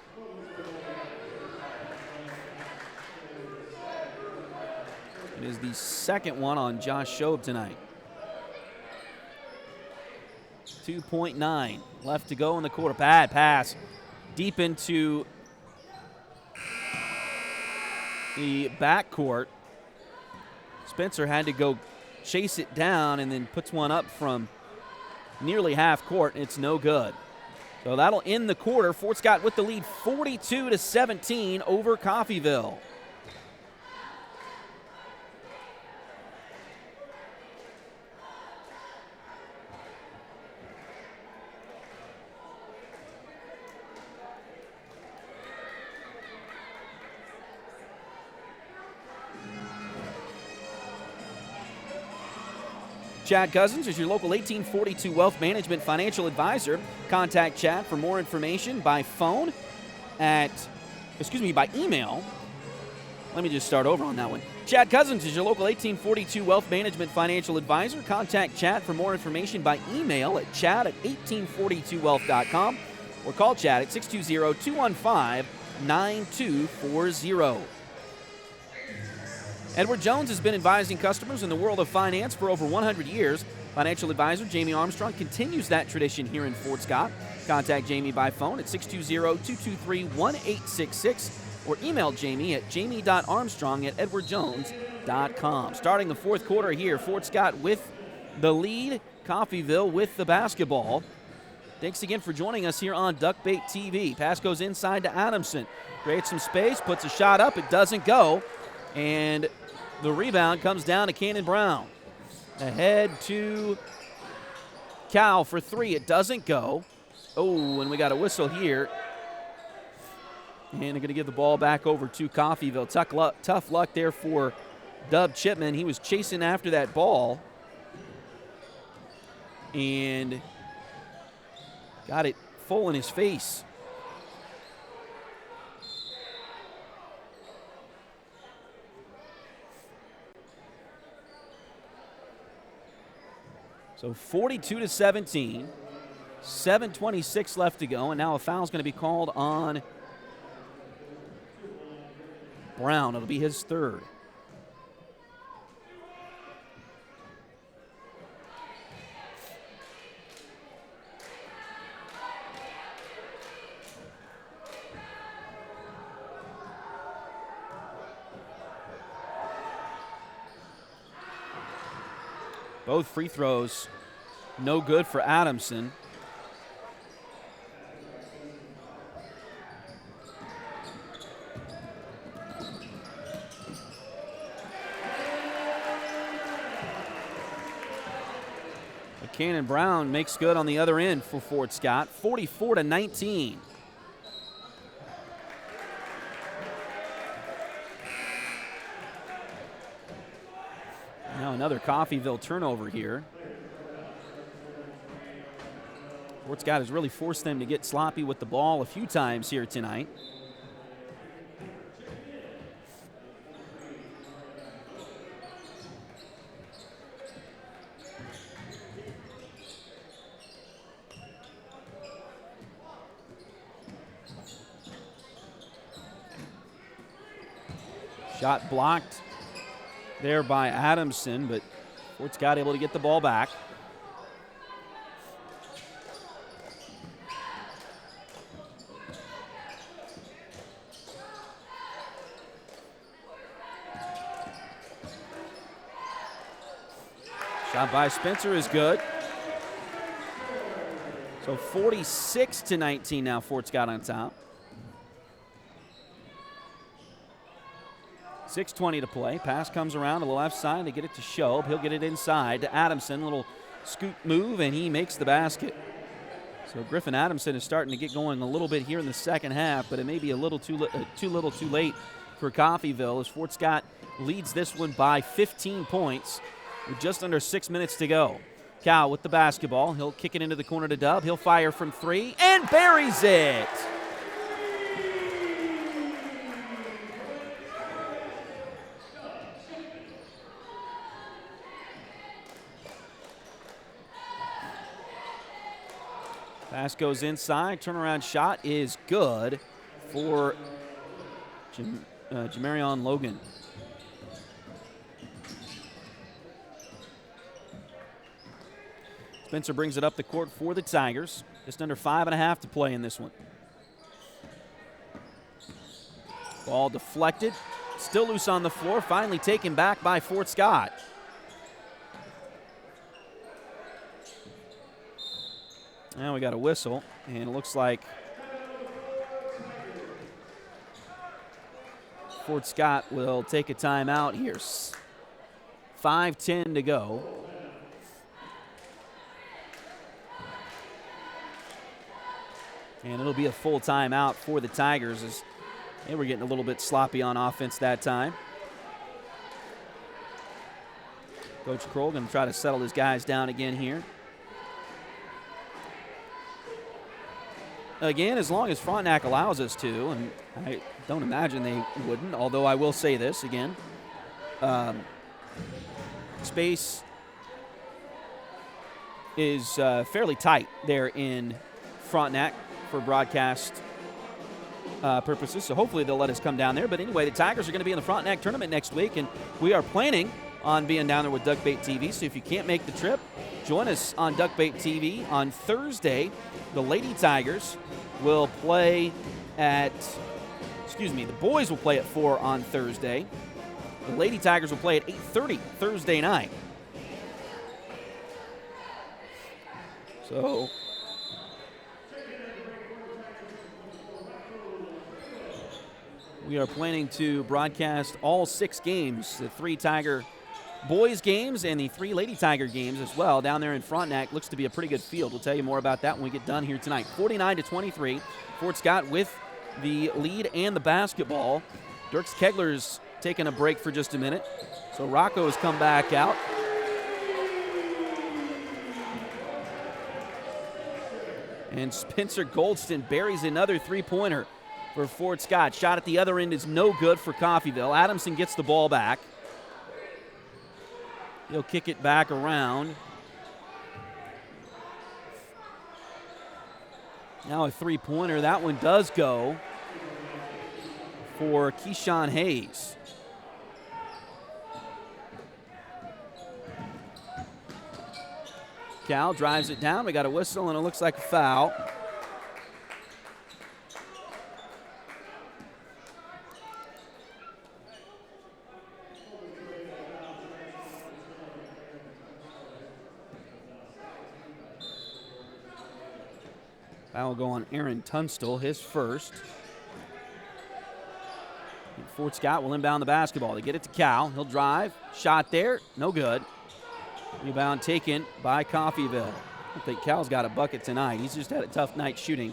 [SPEAKER 1] It is the second one on Josh Shobe tonight. 2.9 left to go in the quarter. Bad pass deep into the backcourt. Spencer had to go chase it down and then puts one up from nearly half court, and it's no good. So that'll end the quarter. Fort Scott with the lead 42-17 over Coffeyville. Chad Cousins is your local 1842 Wealth Management Financial Advisor. Contact Chad for more information by phone by email. Let me just start over on that one. Chad Cousins is your local 1842 Wealth Management Financial Advisor. Contact Chad for more information by email at chad@1842wealth.com or call Chad at 620-215-9240. Edward Jones has been advising customers in the world of finance for over 100 years. Financial advisor Jamie Armstrong continues that tradition here in Fort Scott. Contact Jamie by phone at 620-223-1866 or email Jamie at jamie.armstrong@edwardjones.com. Starting the fourth quarter here, Fort Scott with the lead, Coffeyville with the basketball. Thanks again for joining us here on Duckbait TV. Pass goes inside to Adamson. Creates some space, puts a shot up. It doesn't go. And the rebound comes down to Cannon Brown. Ahead to Cal for 3. It doesn't go. Oh, and we got a whistle here. And they're going to give the ball back over to Coffeyville. Tough luck there for Dub Chipman. He was chasing after that ball and got it full in his face. So 42-17, 7:26 left to go, and now a foul is going to be called on Brown. It'll be his third. Both free throws no good for Adamson. Cannon Brown makes good on the other end for Fort Scott, 44-19. Now another Coffeyville turnover here. Fort Scott has really forced them to get sloppy with the ball a few times here tonight. Shot blocked there by Adamson, but Fort Scott able to get the ball back. Shot by Spencer is good. So 46-19 now, Fort Scott on top. 6:20 to play. Pass comes around to the left side. They get it to Shobe. He'll get it inside to Adamson. Little scoop move, and he makes the basket. So Griffin Adamson is starting to get going a little bit here in the second half, but it may be a little too late for Coffeyville as Fort Scott leads this one by 15 points with just under 6 minutes to go. Cal with the basketball. He'll kick it into the corner to Dub. He'll fire from three and buries it. Pass goes inside. Turnaround shot is good for Jamarion Logan. Spencer brings it up the court for the Tigers. Just under 5.5 to play in this one. Ball deflected. Still loose on the floor. Finally taken back by Fort Scott. Now we got a whistle, and it looks like Fort Scott will take a timeout here. 5:10 to go. And it'll be a full timeout for the Tigers as they were getting a little bit sloppy on offense that time. Coach Kroll going to try to settle his guys down again here. Again, as long as Frontenac allows us to, and I don't imagine they wouldn't, although I will say this again. Space is fairly tight there in Frontenac for broadcast purposes, so hopefully they'll let us come down there. But anyway, the Tigers are going to be in the Frontenac tournament next week, and we are planning on being down there with Duckbait TV, so if you can't make the trip, join us on Duckbait TV on Thursday. The Lady Tigers will play at, the boys will play at 4 on Thursday. The Lady Tigers will play at 8:30 Thursday night. So we are planning to broadcast all 6 games, the 3 Tiger boys games and the 3 Lady Tiger games as well down there in Frontenac. Looks to be a pretty good field. We'll tell you more about that when we get done here tonight. 49-23. Fort Scott with the lead and the basketball. Dirks Kegler's taking a break for just a minute. So Rocco has come back out. And Spencer Goldston buries another three-pointer for Fort Scott. Shot at the other end is no good for Coffeyville. Adamson gets the ball back. He'll kick it back around. Now a three-pointer. That one does go for Keyshawn Hayes. Cal drives it down. We got a whistle, and it looks like a foul. That will go on Aaron Tunstall, his first. And Fort Scott will inbound the basketball. They get it to Cal. He'll drive. Shot there. No good. Rebound taken by Coffeyville. I don't think Cal's got a bucket tonight. He's just had a tough night shooting.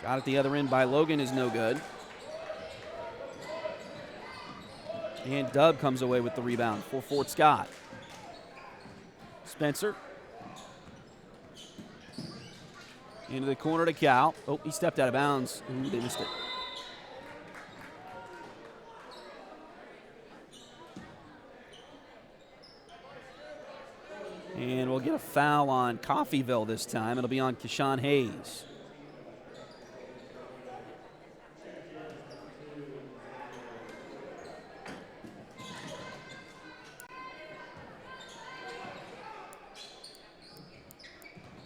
[SPEAKER 1] Shot at the other end by Logan is no good. And Dub comes away with the rebound for Fort Scott. Spencer. Into the corner to Cal. Oh, he stepped out of bounds. Ooh, they missed it. And we'll get a foul on Coffeyville this time. It'll be on Keshawn Hayes.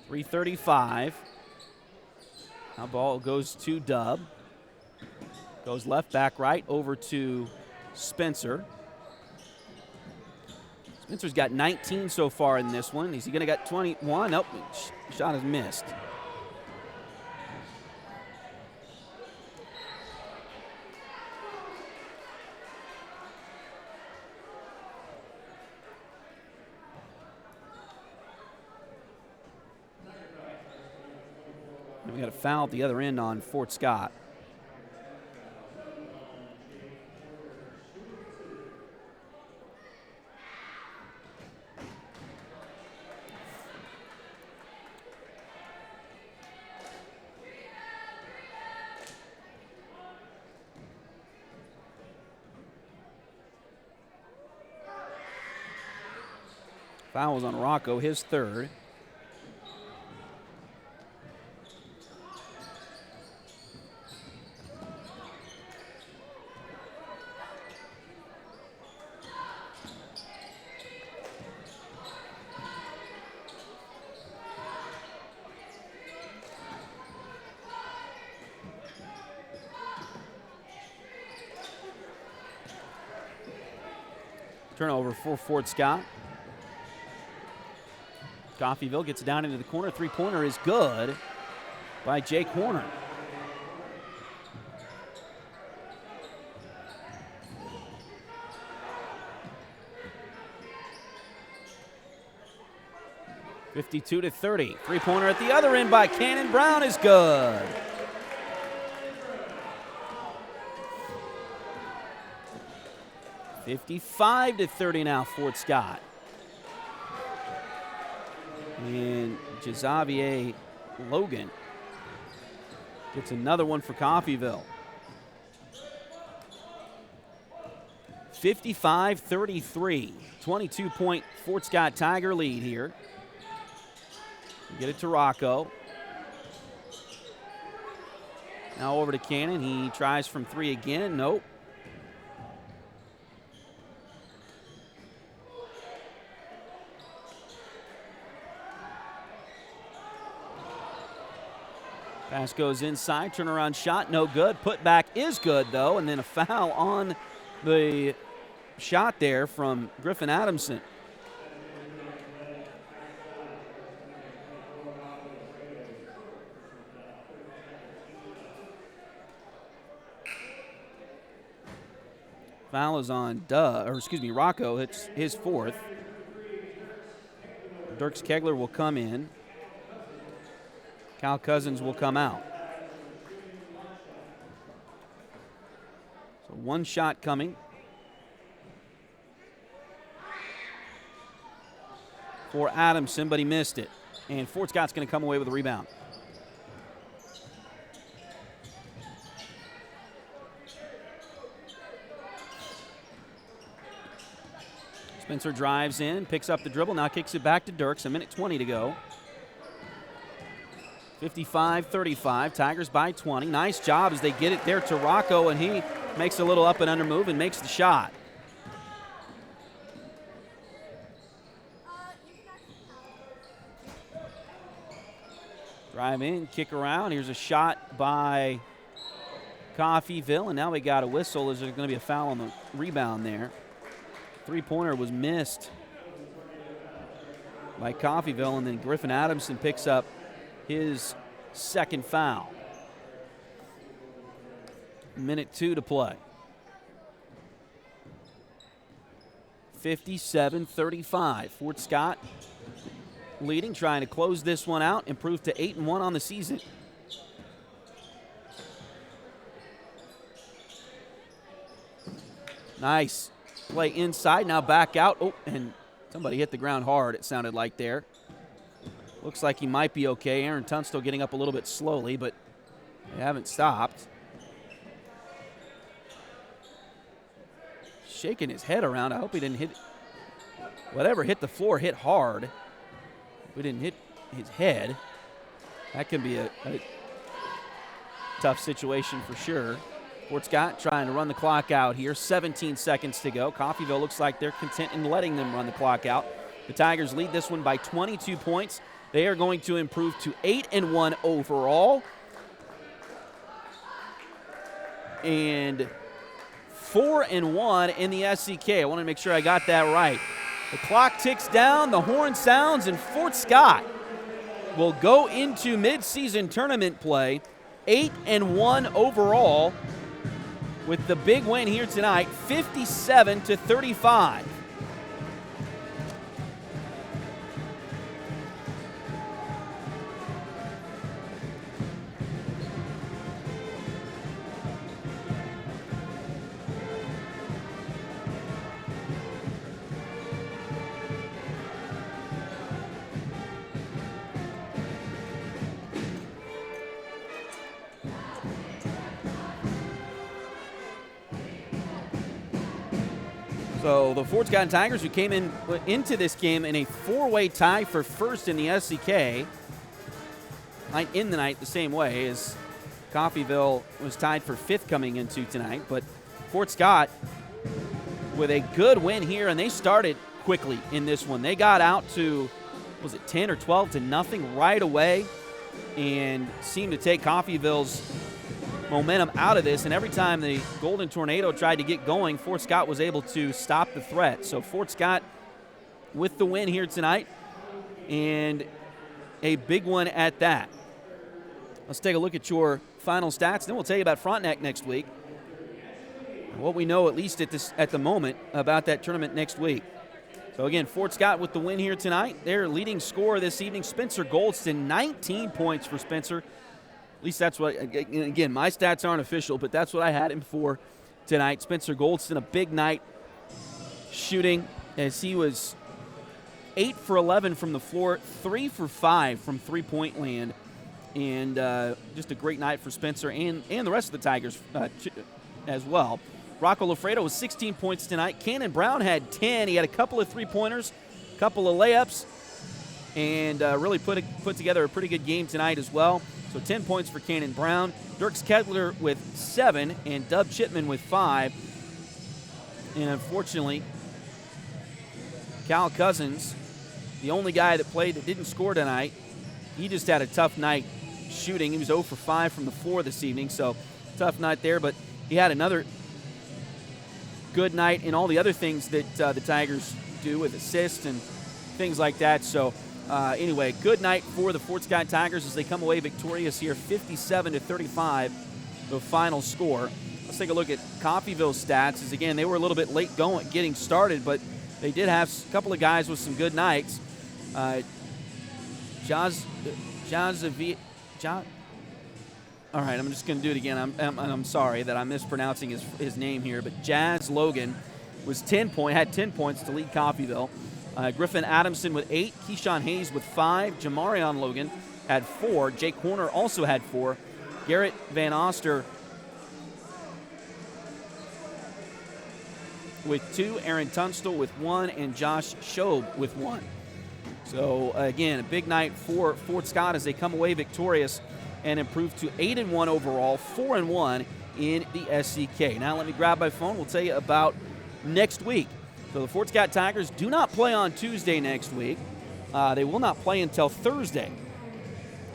[SPEAKER 1] .335. Now ball goes to Dub. Goes left, back, right, over to Spencer. Spencer's got 19 so far in this one. Is he going to get 21? Nope, shot is missed. And we got a foul at the other end on Fort Scott. Foul was on Rocco, his third. Turnover for Fort Scott. Coffeyville gets down into the corner. Three-pointer is good by Jake Horner. (52-30). Three-pointer at the other end by Cannon Brown is good. (55-30) now, Fort Scott. And Jazavier Logan gets another one for Coffeyville. 55-33. 22-point Fort Scott Tiger lead here. Get it to Rocco. Now over to Cannon. He tries from three again. Nope. Pass goes inside, turnaround shot, no good. Put back is good, though, and then a foul on the shot there from Griffin Adamson. Foul is on Rocco. It's his fourth. Dirks Kegler will come in. Cal Cousins will come out. So one shot coming for Adamson, but he missed it. And Fort Scott's going to come away with a rebound. Spencer drives in, picks up the dribble, now kicks it back to Dirks. 1:20 to go. 55-35, Tigers by 20. Nice job as they get it there to Rocco, and he makes a little up and under move and makes the shot. Drive in, kick around. Here's a shot by Coffeyville, and now we got a whistle. Is there going to be a foul on the rebound there? Three-pointer was missed by Coffeyville, and then Griffin Adamson picks up his second foul. 1:02 to play. 57-35. Fort Scott leading, trying to close this one out, improve to 8-1 on the season. Nice play inside, now back out. Oh, and somebody hit the ground hard, it sounded like there. Looks like he might be okay. Aaron Tunstall getting up a little bit slowly, but they haven't stopped. Shaking his head around. I hope he didn't hit. Whatever hit the floor hit hard. We didn't hit his head. That can be a tough situation for sure. Fort Scott trying to run the clock out here. 17 seconds to go. Coffeyville looks like they're content in letting them run the clock out. The Tigers lead this one by 22 points. They are going to improve to 8-1 overall. And 4-1 in the SCK. I want to make sure I got that right. The clock ticks down, the horn sounds, and Fort Scott will go into midseason tournament play 8-1 overall with the big win here tonight, 57-35. So the Fort Scott Tigers, who came into this game in a four-way tie for first in the SCK, might end the night the same way as Coffeyville was tied for fifth coming into tonight. But Fort Scott with a good win here, and they started quickly in this one. They got out to, was it 10 or 12 to nothing right away, and seemed to take Coffeyville's momentum out of this, and every time the Golden Tornado tried to get going, Fort Scott was able to stop the threat. So Fort Scott with the win here tonight, and a big one at that. Let's take a look at your final stats, then we'll tell you about Frontenac next week. What we know, at least at the moment, about that tournament next week. So again, Fort Scott with the win here tonight. Their leading scorer this evening, Spencer Goldston, 19 points for Spencer. At least that's what, again, my stats aren't official, but that's what I had him for tonight. Spencer Goldston, a big night shooting, as he was 8 for 11 from the floor, 3 for 5 from three-point land, and just a great night for Spencer and the rest of the Tigers as well. Rocco Lafredo was 16 points tonight. Cannon Brown had 10. He had a couple of three-pointers, a couple of layups, and really put together a pretty good game tonight as well. So 10 points for Cannon Brown. Dirks Kettler with 7 and Dub Chipman with 5. And unfortunately, Cal Cousins, the only guy that played that didn't score tonight, he just had a tough night shooting. He was 0 for 5 from the floor this evening, so tough night there. But he had another good night in all the other things that the Tigers do with assists and things like that. So anyway, good night for the Fort Scott Tigers as they come away victorious here, 57-35, the final score. Let's take a look at Coffeyville's stats. As again, they were a little bit late getting started, but they did have a couple of guys with some good nights. All right, I'm just going to do it again. I'm sorry that I'm mispronouncing his name here, but Jazz Logan was had 10 points to lead Coffeyville. Griffin Adamson with 8, Keyshawn Hayes with 5, Jamarion Logan had 4, Jake Horner also had 4, Garrett Van Oster with 2, Aaron Tunstall with 1, and Josh Schob with 1. So again, a big night for Fort Scott as they come away victorious and improve to 8-1 overall, 4-1 in the SCK. Now let me grab my phone. We'll tell you about next week. So the Fort Scott Tigers do not play on Tuesday next week. They will not play until Thursday.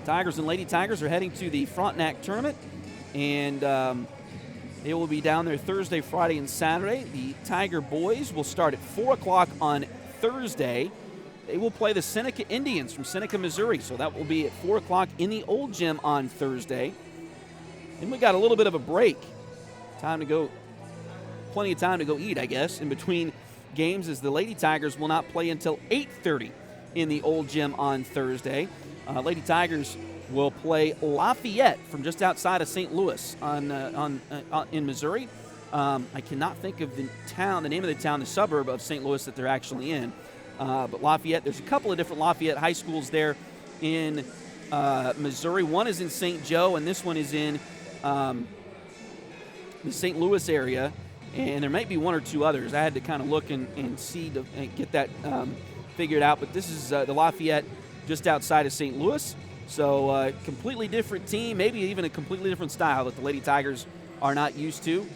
[SPEAKER 1] Tigers and Lady Tigers are heading to the Frontenac tournament, and they will be down there Thursday, Friday, and Saturday. The Tiger boys will start at 4 o'clock on Thursday. They will play the Seneca Indians from Seneca, Missouri, so that will be at 4 o'clock in the old gym on Thursday. Then we got a little bit of a break. Plenty of time to go eat, I guess, in between games as the Lady Tigers will not play until 8:30 in the old gym on Thursday. Lady Tigers will play Lafayette from just outside of St. Louis in Missouri. I cannot think of the name of the town, the suburb of St. Louis that they're actually in. But Lafayette, there's a couple of different Lafayette high schools there in Missouri. One is in St. Joe, and this one is in the St. Louis area. And there might be one or two others. I had to kind of look and see and get that figured out. But this is the Lafayette just outside of St. Louis. So completely different team, maybe even a completely different style that the Lady Tigers are not used to.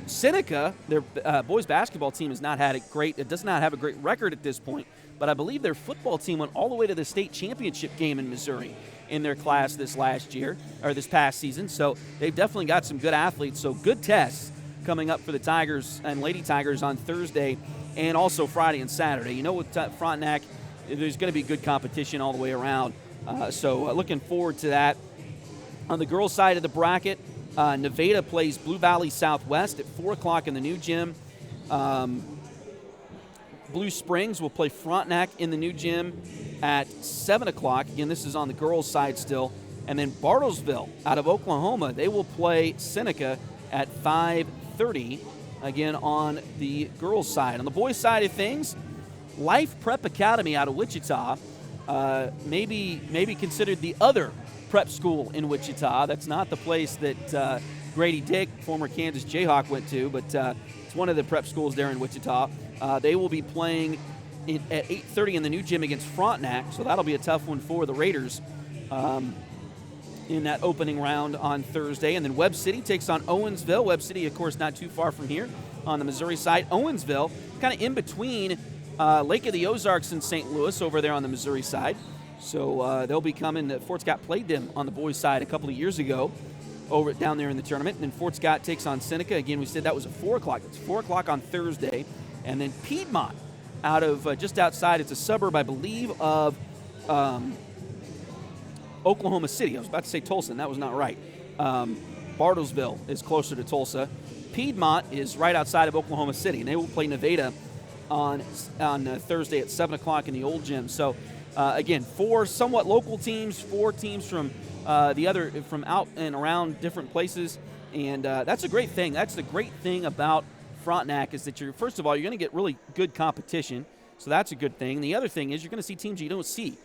[SPEAKER 1] Seneca, their boys basketball team, has not had it great. It does not have a great record at this point, but I believe their football team went all the way to the state championship game in Missouri in their class this past season. So they've definitely got some good athletes. So good tests coming up for the Tigers and Lady Tigers on Thursday and also Friday and Saturday. You know, with Frontenac, there's going to be good competition all the way around. So looking forward to that. On the girls' side of the bracket, Nevada plays Blue Valley Southwest at 4 o'clock in the new gym. Blue Springs will play Frontenac in the new gym at 7 o'clock. Again, this is on the girls' side still. And then Bartlesville out of Oklahoma, they will play Seneca at 5:30, again on the girls' side. On the boys' side of things, Life Prep Academy out of Wichita, maybe considered the other prep school in Wichita. That's not the place that Grady Dick, former Kansas Jayhawk, went to, but it's one of the prep schools there in Wichita. They will be playing at 8:30 in the new gym against Frontenac, so that'll be a tough one for the Raiders in that opening round on Thursday. And then Webb City takes on Owensville. Webb City, of course, not too far from here on the Missouri side. Owensville, kind of in between Lake of the Ozarks and St. Louis over there on the Missouri side. So they'll be coming. Fort Scott played them on the boys' side a couple of years ago down there in the tournament. And then Fort Scott takes on Seneca. Again, we said that was at 4 o'clock. It's 4 o'clock on Thursday. And then Piedmont out of just outside. It's a suburb, I believe, of Oklahoma City. I was about to say Tulsa, and that was not right. Bartlesville is closer to Tulsa. Piedmont is right outside of Oklahoma City, and they will play Nevada on Thursday at 7 o'clock in the old gym. So, again, 4 somewhat local teams, 4 teams from from out and around different places, and that's a great thing. That's the great thing about Frontenac is that first of all, you're going to get really good competition, so that's a good thing. And the other thing is you're going to see teams you don't see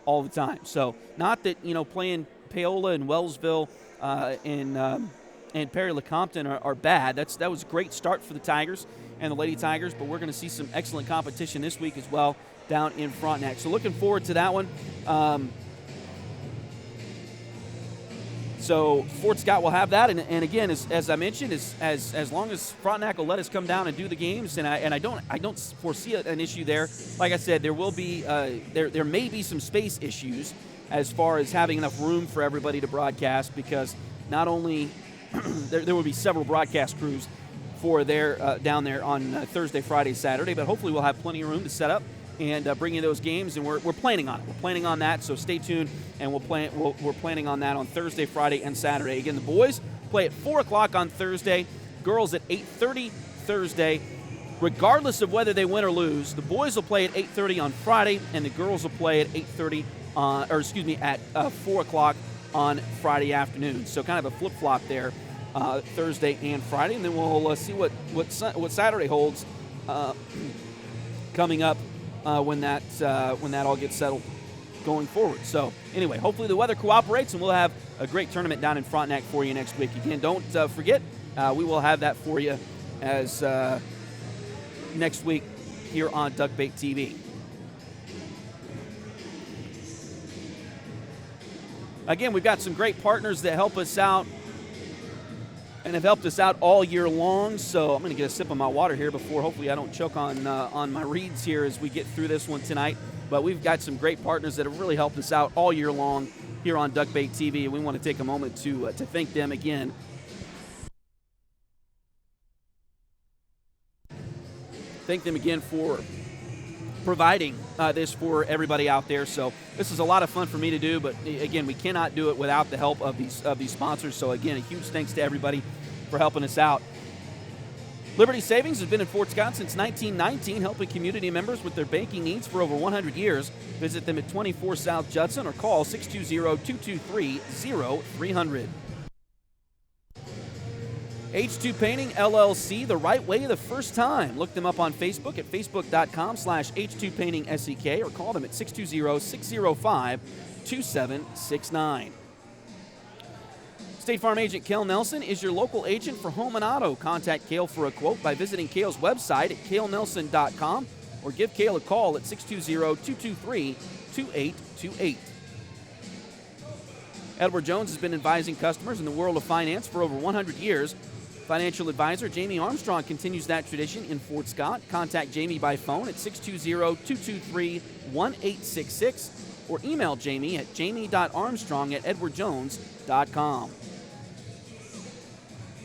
[SPEAKER 1] all the time. So not that, playing Paola and Wellsville and Perry-LeCompton are bad. That was a great start for the Tigers and the Lady Tigers, but we're going to see some excellent competition this week as well down in Frontenac. So looking forward to that one. So Fort Scott will have that, and again, as I mentioned, as long as Frontenac will let us come down and do the games, and I don't foresee an issue there. Like I said, there will be there may be some space issues as far as having enough room for everybody to broadcast, because not only there will be several broadcast crews for down there on Thursday, Friday, Saturday, but hopefully we'll have plenty of room to set up and bring you those games, and we're planning on it. We're planning on that, so stay tuned, and we're planning on that on Thursday, Friday, and Saturday. Again, the boys play at 4 o'clock on Thursday, girls at 8:30 Thursday. Regardless of whether they win or lose, the boys will play at 8:30 on Friday, and the girls will play at at 4 o'clock on Friday afternoon. So kind of a flip-flop there, Thursday and Friday, and then we'll see what Saturday holds coming up. When that all gets settled going forward. So anyway, hopefully the weather cooperates, and we'll have a great tournament down in Frontenac for you next week. Again, don't forget, we will have that for you as next week here on Duckbait TV. Again, we've got some great partners that help us out and have helped us out all year long. So I'm going to get a sip of my water here before hopefully I don't choke on my reeds here as we get through this one tonight. But we've got some great partners that have really helped us out all year long here on Duckbait TV, and we want to take a moment to thank them again. Thank them again for providing this for everybody out there. So this is a lot of fun for me to do, but again, we cannot do it without the help of these sponsors. So again, a huge thanks to everybody for helping us out. Liberty Savings has been in Fort Scott since 1919, helping community members with their banking needs for over 100 years. Visit them at 24 South Judson or call 620-223-0300. H2 Painting LLC, the right way the first time. Look them up on Facebook at facebook.com/H2PaintingSEK or call them at 620-605-2769. State Farm agent Cale Nelson is your local agent for home and auto. Contact Cale for a quote by visiting Cale's website at calenelson.com or give Cale a call at 620-223-2828. Edward Jones has been advising customers in the world of finance for over 100 years. Financial advisor Jamie Armstrong continues that tradition in Fort Scott. Contact Jamie by phone at 620-223-1866 or email Jamie at jamie.armstrong@edwardjones.com.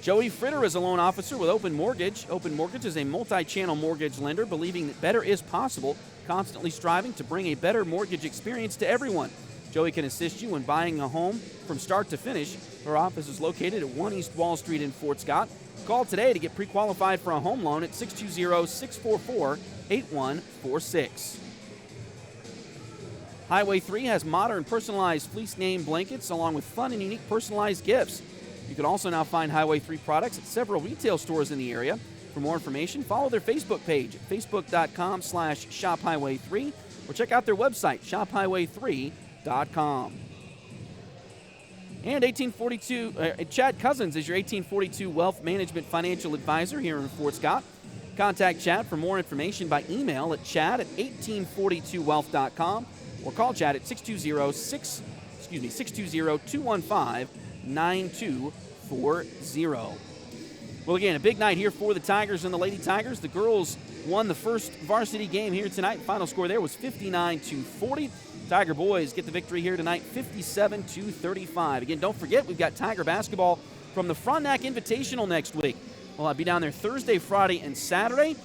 [SPEAKER 1] Joey Fritter is a loan officer with Open Mortgage. Open Mortgage is a multi-channel mortgage lender believing that better is possible, constantly striving to bring a better mortgage experience to everyone. Joey can assist you when buying a home from start to finish. Her office is located at 1 East Wall Street in Fort Scott. Call today to get pre-qualified for a home loan at 620-644-8146. Highway 3 has modern personalized fleece name blankets along with fun and unique personalized gifts. You can also now find Highway 3 products at several retail stores in the area. For more information, follow their Facebook page at facebook.com/shophighway3 or check out their website, shophighway3.com. And Chad Cousins is your 1842 Wealth Management Financial Advisor here in Fort Scott. Contact Chad for more information by email at chad@1842wealth.com or call Chad at 620-215-9240. Well, again, a big night here for the Tigers and the Lady Tigers. The girls won the first varsity game here tonight. Final score there was 59-40. Tiger boys get the victory here tonight, 57-35. Again, don't forget, we've got Tiger basketball from the Frontenac Invitational next week. Well, I'll be down there Thursday, Friday, and Saturday.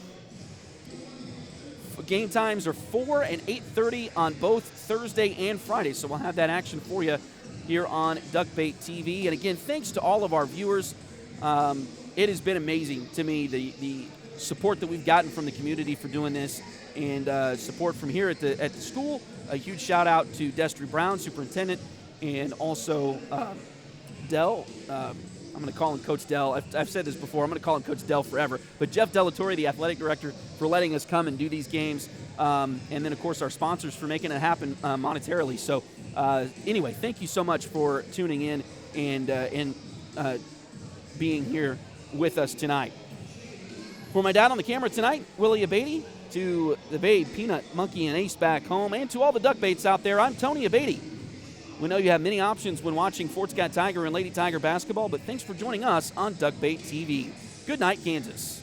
[SPEAKER 1] Game times are 4 and 8:30 on both Thursday and Friday, so we'll have that action for you here on Duckbait TV. And again, thanks to all of our viewers. It has been amazing to me, the support that we've gotten from the community for doing this, and support from here at the school. A huge shout out to Destry Brown, superintendent, and also Dell. I'm going to call him Coach Dell. I've said this before. I'm going to call him Coach Dell forever. But Jeff Delatorre, the athletic director, for letting us come and do these games. And then, of course, our sponsors for making it happen monetarily. So, anyway, thank you so much for tuning in and being here with us tonight. For my dad on the camera tonight, Willie Abady, to the Babe, Peanut, Monkey, and Ace back home, and to all the Duckbaits out there, I'm Tony Abady. We know you have many options when watching Fort Scott Tiger and Lady Tiger basketball, but thanks for joining us on Duckbait TV. Good night, Kansas.